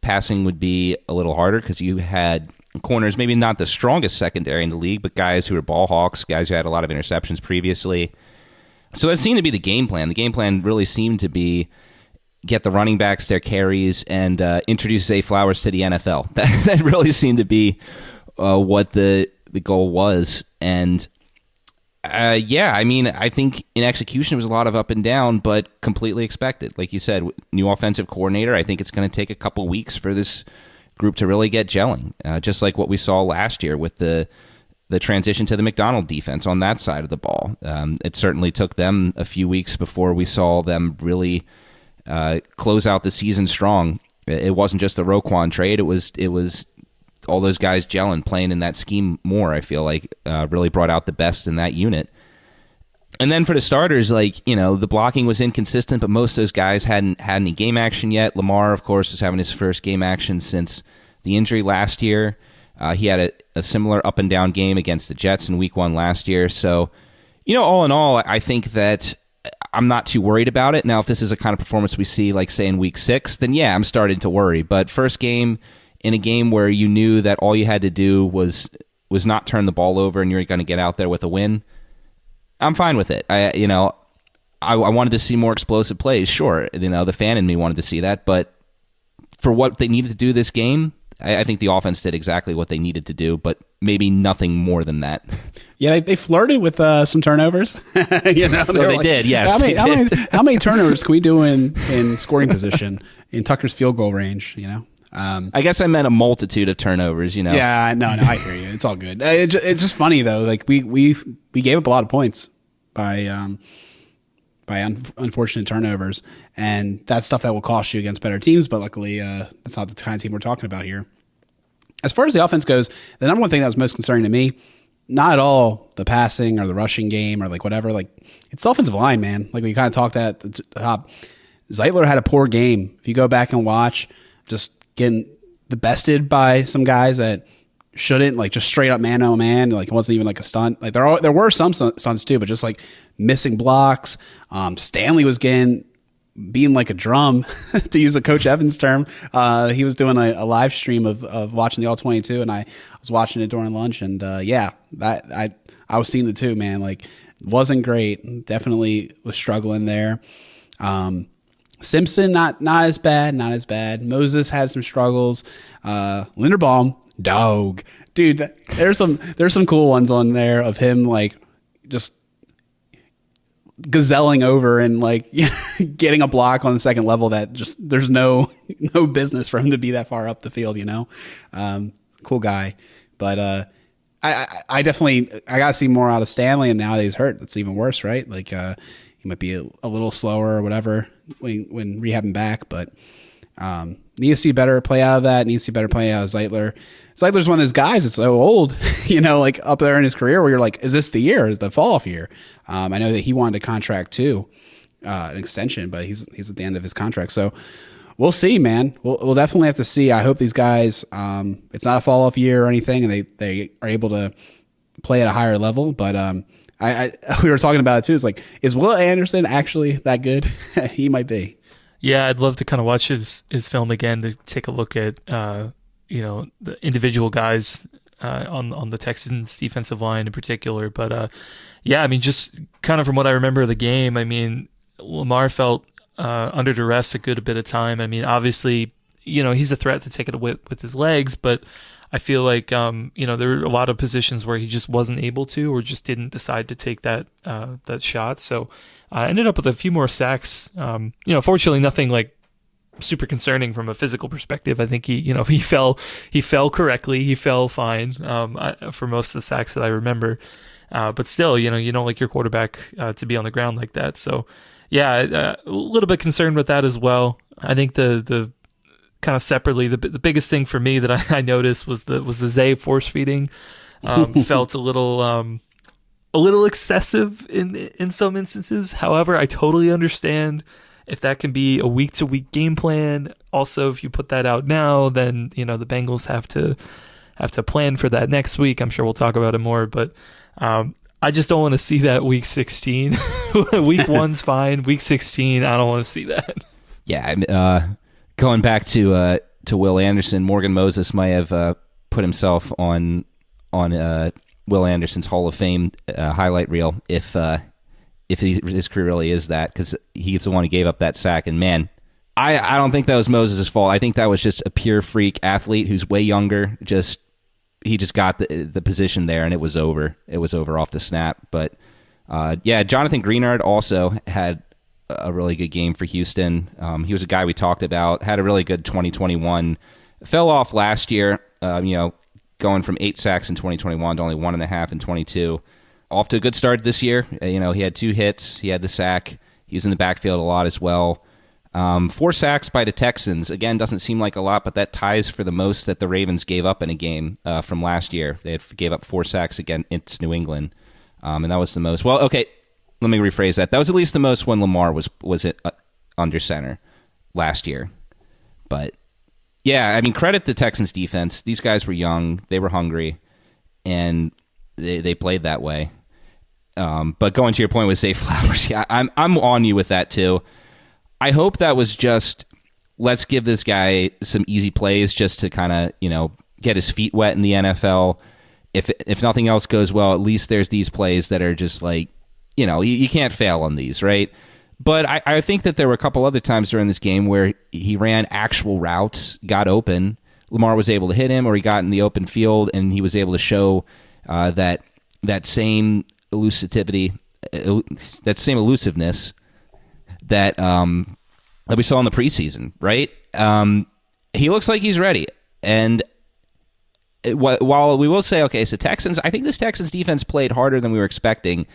Passing would be a little harder because you had corners, maybe not the strongest secondary in the league, but guys who were ball hawks, guys who had a lot of interceptions previously. So that seemed to be the game plan. The game plan really seemed to be get the running backs their carries and introduce Zay Flowers to the NFL. That really seemed to be what the goal was. And I mean, I think in execution it was a lot of up and down, but completely expected. Like you said, new offensive coordinator, I think it's going to take a couple weeks for this group to really get gelling, just like what we saw last year with the transition to the McDonald defense on that side of the ball. It certainly took them a few weeks before we saw them really close out the season strong. It wasn't just the Roquan trade. It was all those guys gelling, playing in that scheme more, I feel like, really brought out the best in that unit. And then for the starters, the blocking was inconsistent, but most of those guys hadn't had any game action yet. Lamar, of course, is having his first game action since the injury last year. He had a similar up and down game against the Jets in week 1 last year. So, all in all, I think that I'm not too worried about it. Now, if this is a kind of performance we see, like, say, in week 6, then yeah, I'm starting to worry. But first game, in a game where you knew that all you had to do was not turn the ball over and you're going to get out there with a win, I'm fine with it. I wanted to see more explosive plays, sure. The fan in me wanted to see that. But for what they needed to do this game, I think the offense did exactly what they needed to do, but maybe nothing more than that. Yeah, they flirted with some turnovers. They did, yes. How many turnovers can we do in scoring position in Tucker's field goal range? I guess I meant a multitude of turnovers, you know. Yeah, no, I hear you. It's all good. It's just funny though. Like we gave up a lot of points by unfortunate turnovers, and that's stuff that will cost you against better teams. But luckily, that's not the kind of team we're talking about here. As far as the offense goes, the number one thing that was most concerning to me, not at all the passing or the rushing game or like whatever. Like it's the offensive line, man. Like we kind of talked at the top. Zeitler had a poor game. If you go back and watch, just getting the bested by some guys that shouldn't, like just straight up man on man. Like it wasn't even like a stunt. Like there were some stunts too, but just like missing blocks. Stanley was being like a drum, to use a Coach Evans term. He was doing a live stream of watching the All-22, and I was watching it during lunch. And I was seeing the two, man. Like wasn't great. Definitely was struggling there. Simpson not as bad. Moses had some struggles. Linderbaum, dog, dude. There's some cool ones on there of him like just gazelling over and like getting a block on the second level that just there's no business for him to be that far up the field, you know. Cool guy, but I definitely gotta see more out of Stanley, and now that he's hurt, that's even worse, right? Like he might be a little slower or whatever when rehabbing back, but need to see better play out of that. Needs to see better play out of Zeitler. Zeitler's one of those guys that's so old, you know, like up there in his career where you're like, is this the year? Is the fall off year? I know that he wanted a contract too, an extension, but he's at the end of his contract. So we'll see, man. We'll definitely have to see. I hope these guys, it's not a fall off year or anything, and they are able to play at a higher level. But we were talking about it too. It's like, is Will Anderson actually that good? He might be. Yeah, I'd love to kind of watch his film again to take a look at the individual guys on the Texans defensive line in particular. But I mean, just kind of from what I remember of the game, I mean, Lamar felt under duress a good bit of time. I mean, obviously, you know, he's a threat to take it with his legs, but I feel like there were a lot of positions where he just wasn't able to, or just didn't decide to take that shot. So I ended up with a few more sacks. Fortunately, nothing like super concerning from a physical perspective. I think he fell correctly. He fell fine for most of the sacks that I remember. But still, you don't like your quarterback to be on the ground like that. So yeah, a little bit concerned with that as well. I think the kind of separately, the biggest thing for me that I noticed was the Zay force feeding. Felt a little excessive in some instances. However, I totally understand if that can be a week-to-week game plan. Also, if you put that out now, then the Bengals have to plan for that next week. I'm sure we'll talk about it more, but I just don't want to see that week 16. Week 1's fine. Week 16, I don't want to see that. Yeah, going back to Will Anderson, Morgan Moses might have put himself on Will Anderson's Hall of Fame highlight reel if his career really is that, because he's the one who gave up that sack. And man, I don't think that was Moses' fault. I think that was just a pure freak athlete who's way younger. He just got the position there, and it was over. It was over off the snap. But Jonathan Greenard also had a really good game for Houston. He was a guy we talked about, had a really good 2021. Fell off last year, going from 8 sacks in 2021 to only 1.5 in 22. Off to a good start this year. He had 2 hits. He had the sack. He was in the backfield a lot as well. 4 sacks by the Texans. Again, doesn't seem like a lot, but that ties for the most that the Ravens gave up in a game from last year. They gave up 4 sacks against New England, and that was the most. Well, okay, let me rephrase that. That was at least the most when Lamar was under center last year. But yeah, I mean, credit the Texans defense. These guys were young, they were hungry, and they played that way. But going to your point with Zay Flowers, yeah, I'm on you with that too. I hope that was just, let's give this guy some easy plays just to kind of, get his feet wet in the NFL. If nothing else goes well, at least there's these plays that are just like, you can't fail on these, right? But I think that there were a couple other times during this game where he ran actual routes, got open. Lamar was able to hit him, or he got in the open field, and he was able to show that same elusivity, that same elusiveness that we saw in the preseason, right? he looks like he's ready. And while we will say, okay, so Texans, I think this Texans defense played harder than we were expecting.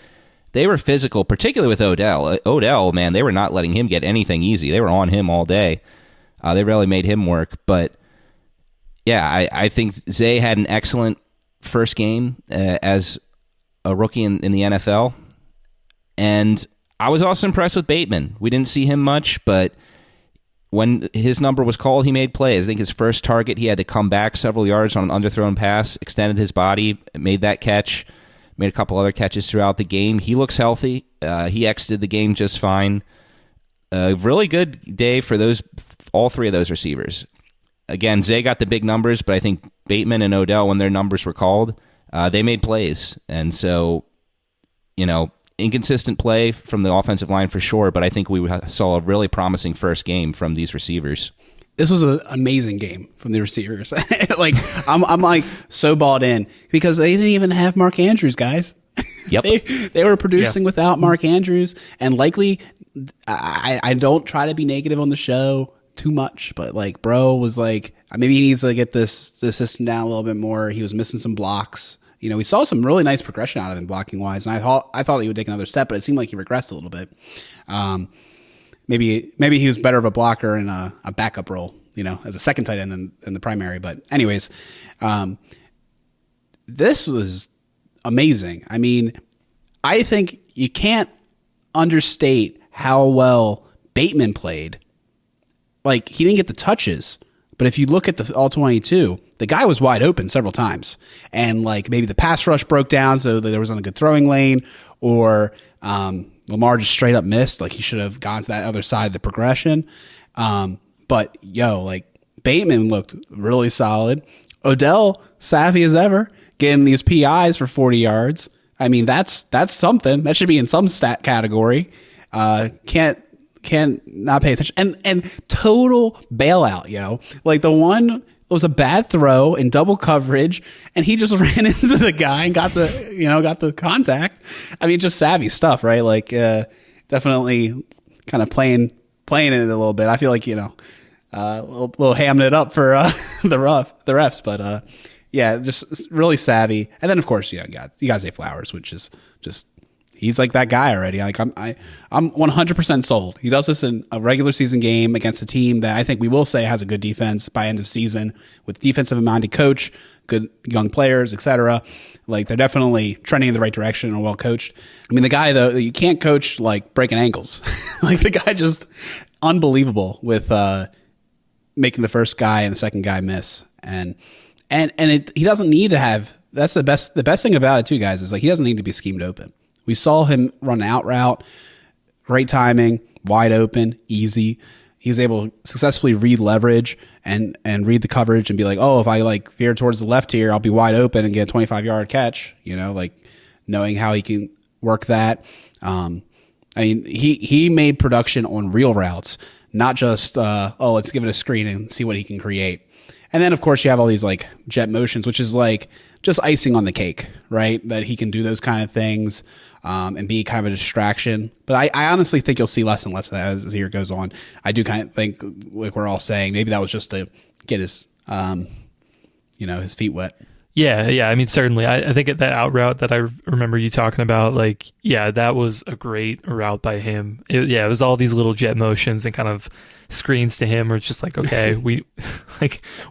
They were physical, particularly with Odell. Odell, man, they were not letting him get anything easy. They were on him all day. They really made him work. But, yeah, I think Zay had an excellent first game as a rookie in the NFL. And I was also impressed with Bateman. We didn't see him much, but when his number was called, he made plays. I think his first target, he had to come back several yards on an underthrown pass, extended his body, made that catch, made a couple other catches throughout the game. He looks healthy. He exited the game just fine. A really good day for all three of those receivers. Again, Zay got the big numbers, but I think Bateman and Odell, when their numbers were called, they made plays. And so, inconsistent play from the offensive line for sure, but I think we saw a really promising first game from these receivers. This was an amazing game from the receivers. Like I'm like so bought in because they didn't even have Mark Andrews, guys. Yep. They were producing without Mark Andrews, and likely I don't try to be negative on the show too much, but like bro was like maybe he needs to get the system down a little bit more. He was missing some blocks. We saw some really nice progression out of him blocking wise, and I thought he would take another step, but it seemed like he regressed a little bit. Maybe he was better of a blocker in a backup role, as a second tight end than the primary. But anyways, this was amazing. I mean, I think you can't understate how well Bateman played. Like, he didn't get the touches, but if you look at the all-22, the guy was wide open several times. And, like, maybe the pass rush broke down so that there wasn't a good throwing lane, or Lamar just straight up missed. Like, he should have gone to that other side of the progression. But, Bateman looked really solid. Odell, savvy as ever, getting these PIs for 40 yards. I mean, that's something. That should be in some stat category. Can't not pay attention. And total bailout, Like, the one was a bad throw in double coverage, and he just ran into the guy and got the contact. I mean, just savvy stuff, right? Like, definitely kind of playing it a little bit. I feel like, a little hamming it up for the refs, but yeah, just really savvy. And then of course, you got Zay Flowers, which is just he's like that guy already. Like I'm 100% sold. He does this in a regular season game against a team that I think we will say has a good defense by end of season, with defensive minded coach, good young players, etc. Like, they're definitely trending in the right direction and well coached. I mean, the guy though, you can't coach like breaking ankles. Like, the guy just unbelievable with making the first guy and the second guy miss. And he doesn't need to have. That's the best thing about it too, guys, is like he doesn't need to be schemed open. We saw him run an out route, great timing, wide open, easy. He was able to successfully read leverage and read the coverage and be like, oh, if I like veer towards the left here, I'll be wide open and get a 25-yard catch. Like knowing how he can work that. I mean, he made production on real routes, not just let's give it a screen and see what he can create. And then, of course, you have all these like jet motions, which is like just icing on the cake, right? That he can do those kind of things and be kind of a distraction. But I honestly think you'll see less and less of that as the year goes on. I do kind of think, like we're all saying, maybe that was just to get his, his feet wet. Yeah. I mean, certainly. I think at that out route that I remember you talking about, like, yeah, that was a great route by him. It was all these little jet motions and kind of screens to him where it's just like, okay, we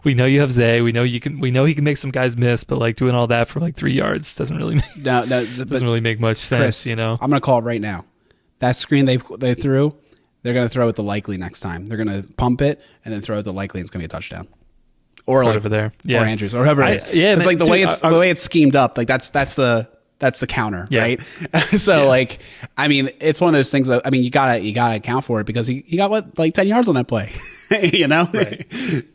know you have Zay, we know he can make some guys miss, but like doing all that for like 3 yards doesn't really make much sense. Chris, I'm going to call it right now. That screen they threw, they're going to throw it to Likely next time. They're going to pump it and then throw it to Likely, and it's going to be a touchdown. Or like over there, yeah, or Andrews, or whoever it is. It's like the way it's schemed up. Like that's the counter, yeah. Right? So yeah. Like, I mean, it's one of those things that, I mean, you gotta account for it because he got like 10 yards on that play, Right.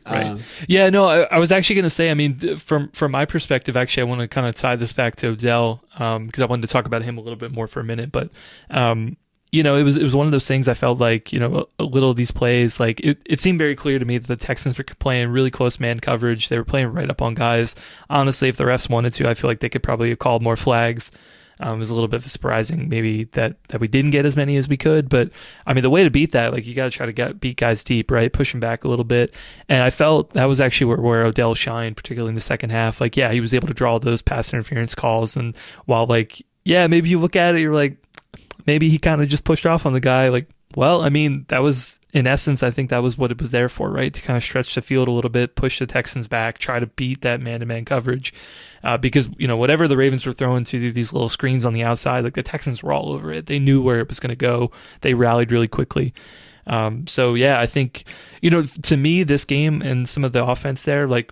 Right. Yeah. No, I was actually going to say, I mean, from my perspective, actually, I want to kind of tie this back to Odell because I wanted to talk about him a little bit more for a minute, but. It was one of those things I felt like, a little of these plays, like it seemed very clear to me that the Texans were playing really close man coverage. They were playing right up on guys. Honestly, if the refs wanted to, I feel like they could probably have called more flags. It was a little bit surprising maybe that we didn't get as many as we could. But, I mean, the way to beat that, like, you got to try to beat guys deep, right? Push them back a little bit. And I felt that was actually where Odell shined, particularly in the second half. Like, yeah, he was able to draw those pass interference calls. And while, like, yeah, maybe you look at it, you're like, maybe he kind of just pushed off on the guy. Like, well, I mean, that was, in essence, I think that was what it was there for, right? To kind of stretch the field a little bit, push the Texans back, try to beat that man-to-man coverage. Because, whatever the Ravens were throwing to these little screens on the outside, like, the Texans were all over it. They knew where it was going to go. They rallied really quickly. So, yeah, I think, to me, this game and some of the offense there, like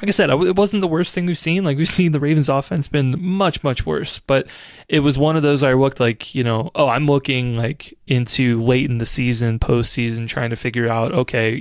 I said, it wasn't the worst thing we've seen. Like, we've seen the Ravens offense been much, much worse. But it was one of those I looked like, I'm looking like into late in the season, postseason, trying to figure out, okay,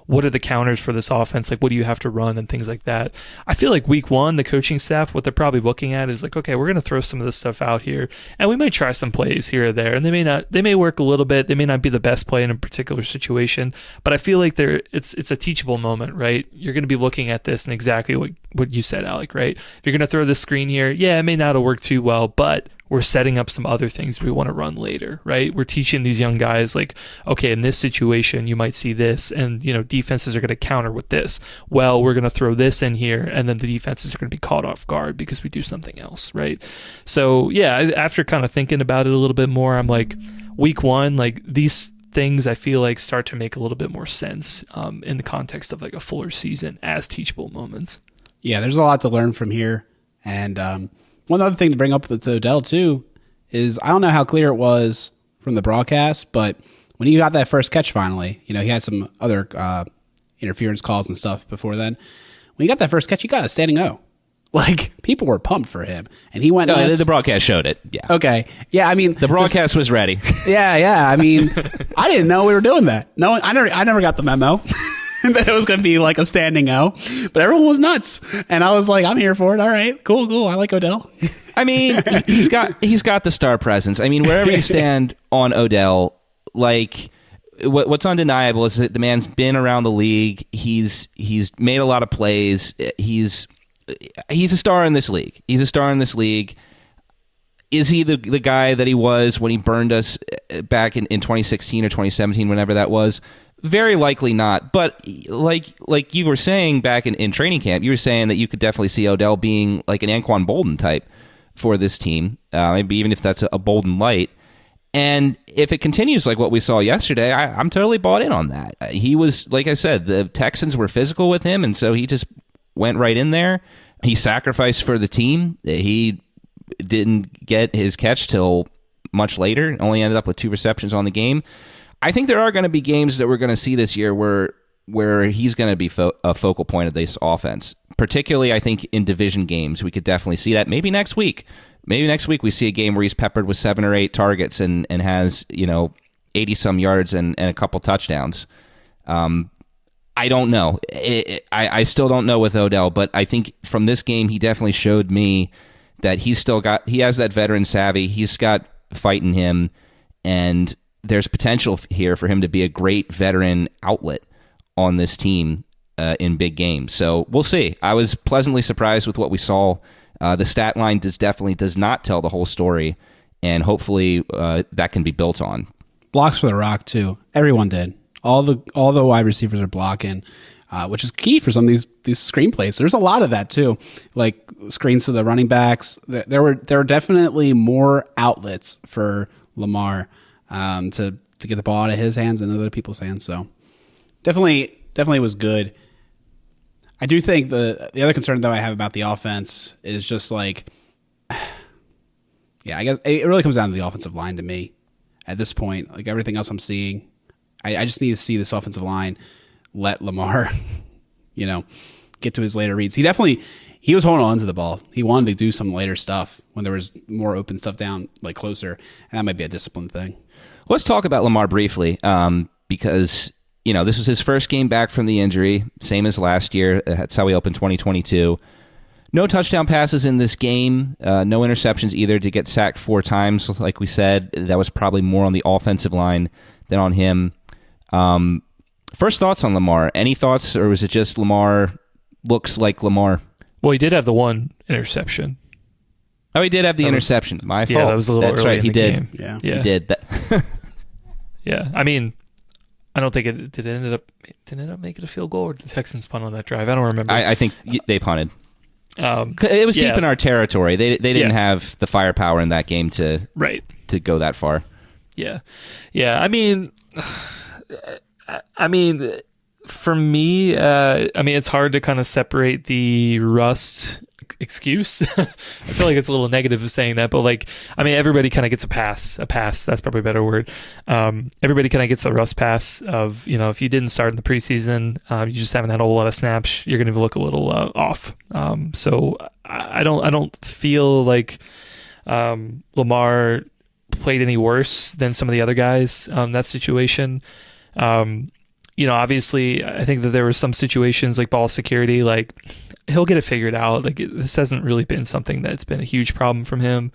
what are the counters for this offense? Like, what do you have to run and things like that? I feel like week one, the coaching staff, what they're probably looking at is like, okay, we're going to throw some of this stuff out here, and we might try some plays here or there, and they may work a little bit. They may not be the best play in a particular situation, but I feel like it's a teachable moment, right? You're going to be looking at this and exactly what you said, Alec, right? If you're going to throw this screen here, yeah, it may not have worked too well, but we're setting up some other things we want to run later, right? We're teaching these young guys like, okay, in this situation, you might see this, and, defenses are going to counter with this. Well, we're going to throw this in here, and then the defenses are going to be caught off guard because we do something else, right? So, yeah, after kind of thinking about it a little bit more, I'm like, week one, like, these things I feel like start to make a little bit more sense in the context of like a fuller season as teachable moments. Yeah, there's a lot to learn from here. And one other thing to bring up with Odell, too, is I don't know how clear it was from the broadcast, but when he got that first catch finally, he had some other interference calls and stuff before then. When he got that first catch, he got a standing O. Like, people were pumped for him. And he went nuts. The broadcast showed it. Yeah. Okay. Yeah, I mean... The broadcast was ready. Yeah. I mean, I didn't know we were doing that. No, I never got the memo that it was going to be like a standing O. But everyone was nuts. And I was like, I'm here for it. All right. Cool. I like Odell. I mean, he's got the star presence. I mean, wherever you stand on Odell, like... What's undeniable is that the man's been around the league. He's made a lot of plays. He's a star in this league. Is he the guy that he was when he burned us back in 2016 or 2017, whenever that was? Very likely not. But like you were saying back in training camp, you were saying that you could definitely see Odell being like an Anquan Bolden type for this team, maybe even if that's a Bolden light. And if it continues like what we saw yesterday, I'm totally bought in on that. He was, like I said, the Texans were physical with him, and so he just went right in there. He sacrificed for the team. He didn't get his catch till much later, only ended up with 2 receptions on the game. I think there are going to be games that we're going to see this year where he's going to be a focal point of this offense. Particularly, I think, in division games. We could definitely see that. Maybe next week. Maybe next week we see a game where he's peppered with 7 or 8 targets and has 80-some yards and a couple touchdowns. I don't know. I still don't know with Odell, but I think from this game he definitely showed me that he has that veteran savvy. He's got fight in him, and there's potential here for him to be a great veteran outlet on this team in big games. So we'll see. I was pleasantly surprised with what we saw. The stat line definitely does not tell the whole story, and hopefully that can be built on. Blocks for the rock too. Everyone did. All the wide receivers are blocking, which is key for some of these screenplays. There's a lot of that too, like screens to the running backs. There were definitely more outlets for Lamar to get the ball out of his hands and other people's hands. So definitely was good. I do think the other concern that I have about the offense is just like, yeah, I guess it really comes down to the offensive line to me at this point. Like everything else I'm seeing, I just need to see this offensive line let Lamar, get to his later reads. He was holding on to the ball. He wanted to do some later stuff when there was more open stuff down, like closer, and that might be a discipline thing. Let's talk about Lamar briefly, because this was his first game back from the injury, same as last year. That's how we opened 2022. No touchdown passes in this game, no interceptions either, to get sacked 4 times. Like we said, that was probably more on the offensive line than on him. First thoughts on Lamar. Any thoughts, or was it just Lamar looks like Lamar? Well, he did have the 1 interception. Oh, he did have the interception. My fault. Yeah, that was a little That's early right. in He the did. game. Yeah. He did that. Yeah, I mean, I don't think it ended up making a field goal, or did the Texans punt on that drive? I don't remember. I think they punted. It was yeah. deep in our territory. They didn't have the firepower in that game to go that far. Yeah. I mean, for me, it's hard to kind of separate the rust excuse. I feel like it's a little negative of saying that, but like, I mean, everybody kind of gets a pass. That's probably a better word. Everybody kind of gets a rust pass of, if you didn't start in the preseason, you just haven't had a whole lot of snaps, you're going to look a little off. So I don't feel like Lamar played any worse than some of the other guys in that situation. Obviously, I think that there were some situations like ball security, like he'll get it figured out. Like this hasn't really been something that's been a huge problem from him.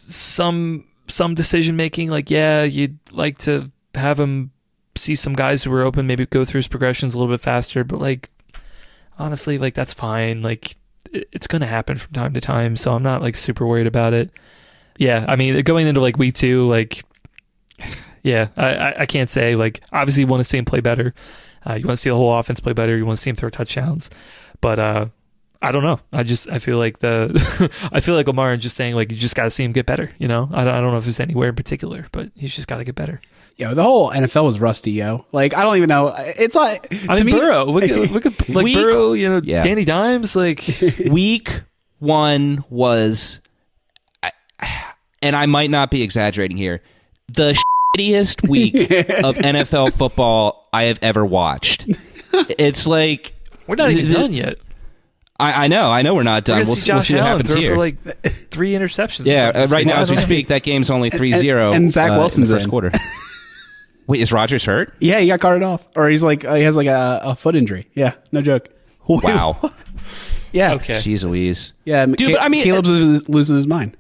Some decision making, like, yeah, you'd like to have him see some guys who were open, maybe go through his progressions a little bit faster, but like, honestly, like that's fine. Like it's going to happen from time to time. So I'm not like super worried about it. Yeah. I mean, going into like week 2, like, yeah, I can't say, like, obviously you want to see him play better. You want to see the whole offense play better. You want to see him throw touchdowns. But I don't know. I feel like I feel like Lamar is just saying, like, you just got to see him get better. I don't know if there's anywhere in particular, but he's just got to get better. Yo, the whole NFL was rusty, yo. Like, I don't even know. It's like, Burrow. Look at like Burrow, yeah. Danny Dimes, like. Week 1 was, and I might not be exaggerating here, the shittiest week of NFL football I have ever watched. It's like we're not even done yet. I know we're not done. We'll see what happens here. For like 3 interceptions. Yeah, right now as we speak, that game's only 3-0. And Zach Wilson's in the first quarter. Wait, is Rodgers hurt? Yeah, he got carted off, or he's like he has like a foot injury. Yeah, no joke. Wow. Yeah. Okay. Jeez Louise. Yeah, dude. But I mean, Caleb's losing his mind.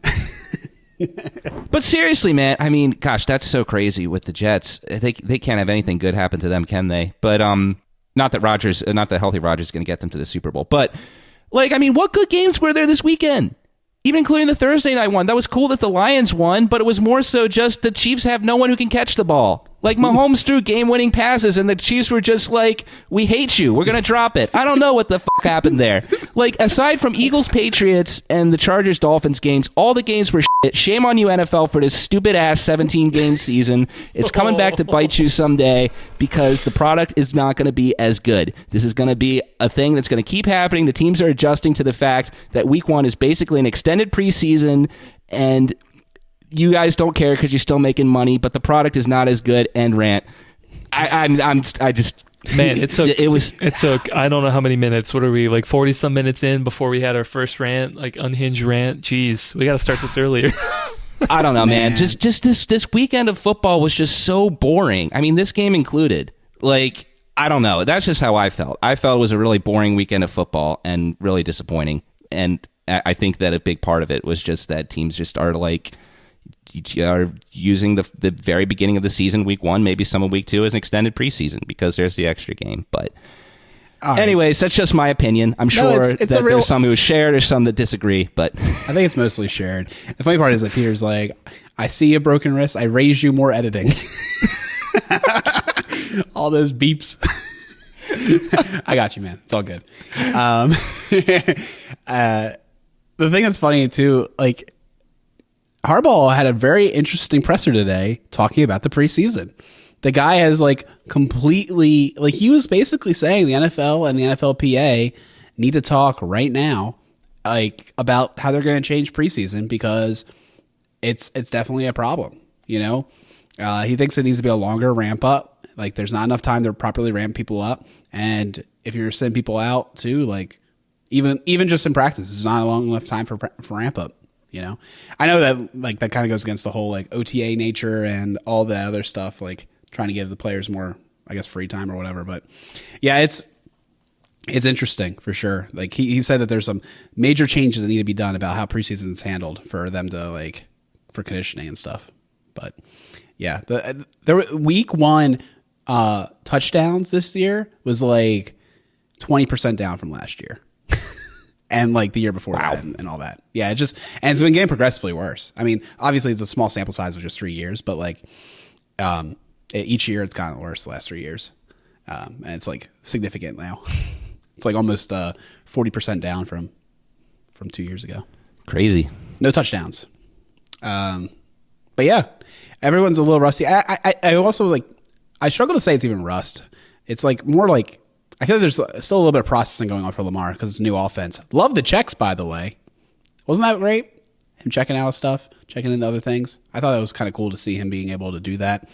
But seriously, man, I mean, gosh, that's so crazy with the Jets. They can't have anything good happen to them, can they? But not that healthy Rodgers is going to get them to the Super Bowl. But like, I mean, what good games were there this weekend? Even including the Thursday night one. That was cool that the Lions won, but it was more so just the Chiefs have no one who can catch the ball. Like, Mahomes threw game-winning passes, and the Chiefs were just like, we hate you. We're going to drop it. I don't know what the fuck happened there. Like, aside from Eagles-Patriots and the Chargers-Dolphins games, all the games were shit. Shame on you, NFL, for this stupid-ass 17-game season. It's coming back to bite you someday because the product is not going to be as good. This is going to be a thing that's going to keep happening. The teams are adjusting to the fact that Week 1 is basically an extended preseason, and you guys don't care because you're still making money, but the product is not as good. And rant. I just man, it took I don't know how many minutes. What are we, like 40 some minutes in before we had our first rant, like unhinged rant? Jeez, we got to start this earlier. I don't know, man. Just this weekend of football was just so boring. I mean, this game included. Like, I don't know. That's just how I felt. I felt it was a really boring weekend of football and really disappointing. And I think that a big part of it was just that teams just are using the very beginning of the season, Week 1, maybe some of Week 2 as an extended preseason because there's the extra game. But anyways, that's just my opinion. I'm sure that there's some who share, there's some that disagree, but I think it's mostly shared. The funny part is that Peter's like, I see a broken wrist, I raise you more editing. All those beeps. I got you, man. It's all good. The thing that's funny too, like, Harbaugh had a very interesting presser today talking about the preseason. The guy has like completely, like, he was basically saying the NFL and the NFLPA need to talk right now, like, about how they're going to change preseason because it's definitely a problem. He thinks it needs to be a longer ramp up. Like, there's not enough time to properly ramp people up, and if you're sending people out too, like, even just in practice, it's not a long enough time for ramp up. I know that, like, that kind of goes against the whole, like, OTA nature and all that other stuff, like trying to give the players more, I guess, free time or whatever. But yeah, it's interesting for sure. Like, he said that there's some major changes that need to be done about how preseason is handled for them to, like, for conditioning and stuff. But yeah, there were Week 1 touchdowns this year was like 20% down from last year. and like the year before that and all that. Yeah, and it's been getting progressively worse. I mean, obviously it's a small sample size of just 3 years, but like each year it's gotten worse the last 3 years. And it's like significant now. It's like almost 40% down from 2 years ago. Crazy. No touchdowns. But yeah, everyone's a little rusty. I also like, I struggle to say it's even rust. It's like more like, I feel like there's still a little bit of processing going on for Lamar because it's a new offense. Love the checks, by the way. Wasn't that great? Him checking out stuff, checking into other things. I thought that was kind of cool to see him being able to do that.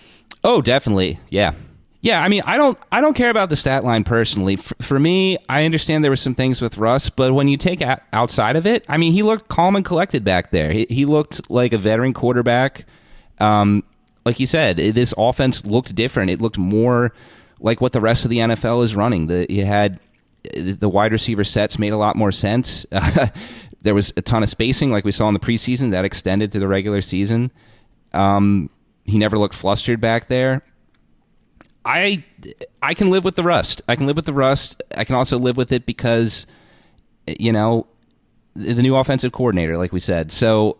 Oh, definitely. Yeah. Yeah, I mean, I don't care about the stat line personally. For me, I understand there were some things with Russ, but when you take outside of it, I mean, he looked calm and collected back there. He looked like a veteran quarterback. Like you said, this offense looked different. It looked more like what the rest of the NFL is running. You had the wide receiver sets made a lot more sense. There was a ton of spacing, like we saw in the preseason, that extended to the regular season. He never looked flustered back there. I can live with the rust. I can also live with it because, you know, the new offensive coordinator, like we said. So,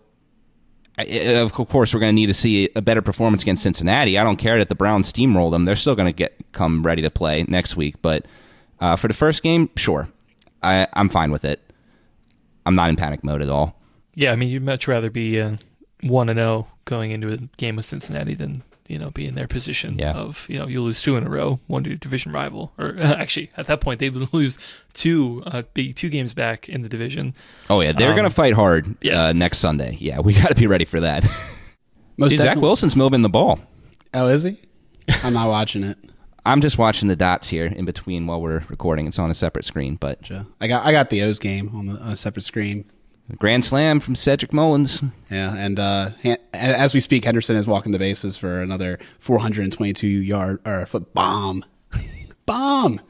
of course, we're going to need to see a better performance against Cincinnati. I don't care that the Browns steamroll them. They're still going to come ready to play next week. But for the first game, sure. I'm fine with it. I'm not in panic mode at all. Yeah, I mean, you'd much rather be 1-0 going into a game with Cincinnati than, you know, be in their position of, you know, you lose 2 in a row, one to a division rival. Or actually, at that point, they would lose be 2 games back in the division. Oh, yeah. They're going to fight hard next Sunday. Yeah, we got to be ready for that. Zach Wilson's moving the ball. Oh, is he? I'm not watching it. I'm just watching the dots here in between while we're recording. It's on a separate screen, but I got the O's game on a separate screen. Grand slam from Cedric Mullins. Yeah, and as we speak, Henderson is walking the bases for another 422-foot bomb. Bomb!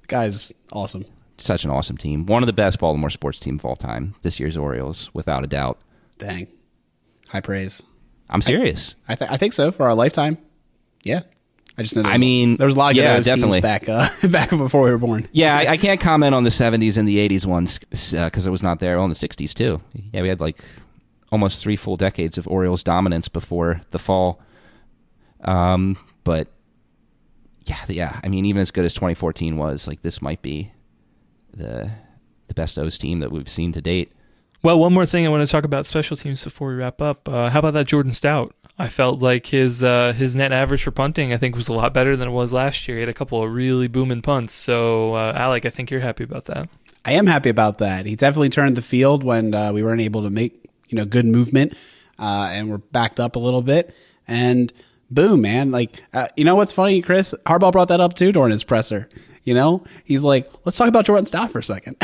The guy's awesome. Such an awesome team. One of the best Baltimore sports teams of all time. This year's Orioles, without a doubt. Dang. High praise. I'm serious. I think so, for our lifetime. Yeah. I just know there was a lot of good definitely. Teams back before we were born. Yeah, I can't comment on the 70s and the 80s ones because I was not there. Oh, in the 60s, too. Yeah, we had like almost 3 full decades of Orioles dominance before the fall. But, yeah. I mean, even as good as 2014 was, like, this might be the best O's team that we've seen to date. Well, one more thing I want to talk about special teams before we wrap up. How about that Jordan Stout? I felt like his net average for punting, I think, was a lot better than it was last year. He had a couple of really booming punts. So, Alec, I think you're happy about that. I am happy about that. He definitely turned the field when we weren't able to make good movement, and we're backed up a little bit. And boom, man! Like, you know what's funny, Chris? Harbaugh brought that up too during his presser. You know, he's like, "Let's talk about Jordan Stout for a second."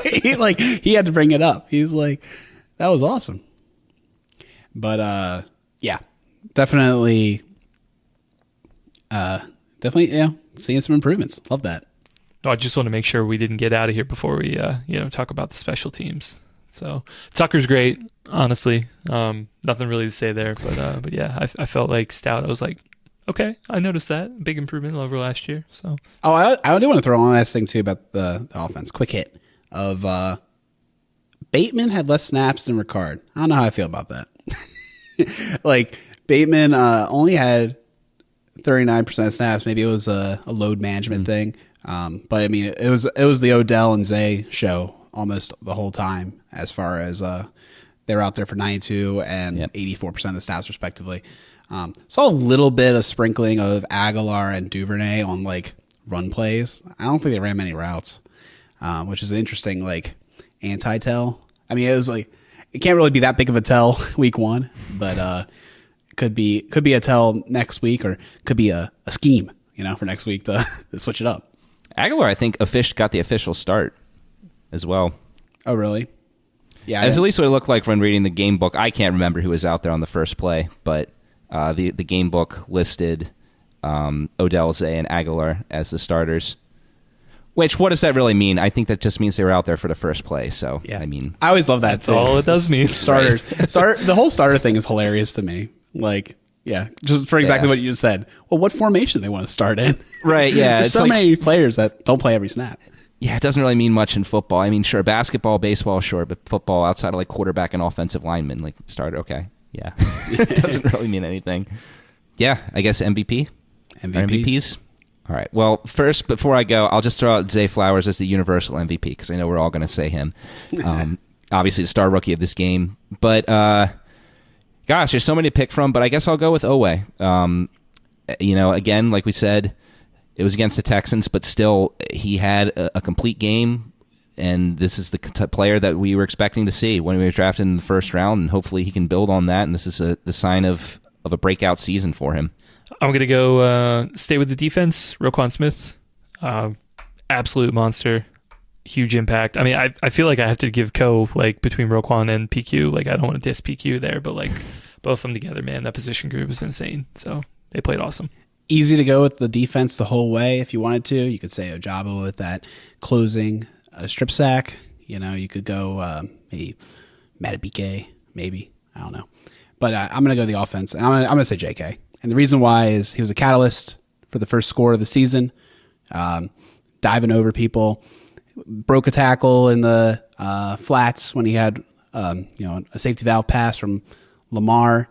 he had to bring it up. He's like, "That was awesome." But yeah, definitely, seeing some improvements. Love that. I just want to make sure we didn't get out of here before we, talk about the special teams. So Tucker's great, honestly. Nothing really to say there, but yeah, I felt like Stout. I was like, okay, I noticed that big improvement over last year. So I do want to throw on last thing too about the offense. Quick hit of Bateman had less snaps than Ricard. I don't know how I feel about that. Like, Bateman only had 39% of snaps. Maybe it was a load management thing. But I mean, it was the Odell and Zay show almost the whole time, as far as they were out there for 92 and 84% of the snaps respectively. Saw a little bit of sprinkling of Aguilar and Duvernay on like run plays. I don't think they ran many routes, which is an interesting like anti-tell. I mean, it was like, it can't really be that big of a tell week 1, but could be a tell next week, or could be a scheme, for next week to switch it up. Aguilar, I think, got the official start as well. Oh, really? Yeah, that's at least what it looked like when reading the game book. I can't remember who was out there on the first play, but the game book listed Odell, Zay, and Aguilar as the starters. Which, what does that really mean? I think that just means they were out there for the first play. So, yeah. I mean, I always love that too. All it does mean. Starters. The whole starter thing is hilarious to me. Like, yeah, just for exactly what you just said. Well, what formation they want to start in? Right, yeah. There's so many players that don't play every snap. Yeah, it doesn't really mean much in football. I mean, sure, basketball, baseball, sure, but football outside of like quarterback and offensive lineman, like starter, okay. Yeah. It doesn't really mean anything. Yeah, I guess MVP? MVPs? All right. Well, first, before I go, I'll just throw out Zay Flowers as the universal MVP because I know we're all going to say him. Obviously, the star rookie of this game. But, gosh, there's so many to pick from, but I guess I'll go with Owe. Again, like we said, it was against the Texans, but still, he had a complete game, and this is the player that we were expecting to see when we were drafted in the first round, and hopefully he can build on that, and this is the sign of a breakout season for him. I'm going to go stay with the defense. Roquan Smith, absolute monster, huge impact. I mean, I feel like I have to give like between Roquan and PQ. Like, I don't want to diss PQ there, but like both of them together, man, that position group was insane. So they played awesome. Easy to go with the defense the whole way if you wanted to. You could say Ojabo with that closing strip sack. You could go maybe Matabike, maybe. I don't know. But I'm going to go the offense. And I'm going to say JK. And the reason why is he was a catalyst for the first score of the season, diving over people, broke a tackle in the flats when he had a safety valve pass from Lamar.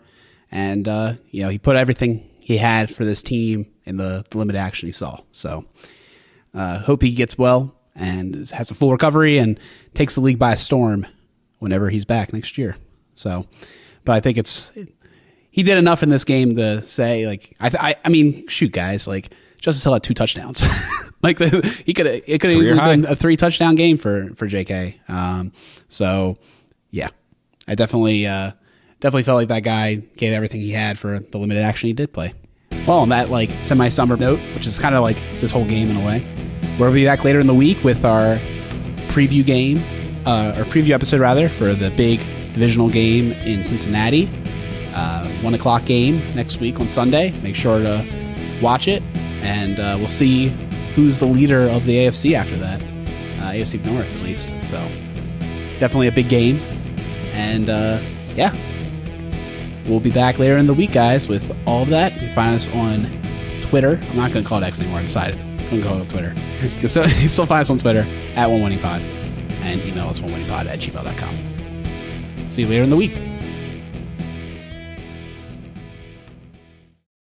And, he put everything he had for this team in the limited action he saw. So hope he gets well and has a full recovery and takes the league by storm whenever he's back next year. So, but I think he did enough in this game to say, like, I mean, shoot, guys, like, Justice Hill had 2 touchdowns. Like, it could have easily been a 3 touchdown game for JK. So, yeah, I definitely felt like that guy gave everything he had for the limited action he did play. Well, on that, like, semi-summer note, which is kind of like this whole game in a way, we'll be back later in the week with our preview game, or preview episode, rather, for the big divisional game in Cincinnati. 1 o'clock game next week on Sunday. Make sure to watch it, and we'll see who's the leader of the AFC after that. AFC North, at least. So, definitely a big game. And, yeah. We'll be back later in the week, guys, with all of that. You can find us on Twitter. I'm not going to call it X anymore. I decided. I'm going to go with Twitter. You can still find us on Twitter at OneWinningPod, and email us onewinningpod@gmail.com. See you later in the week.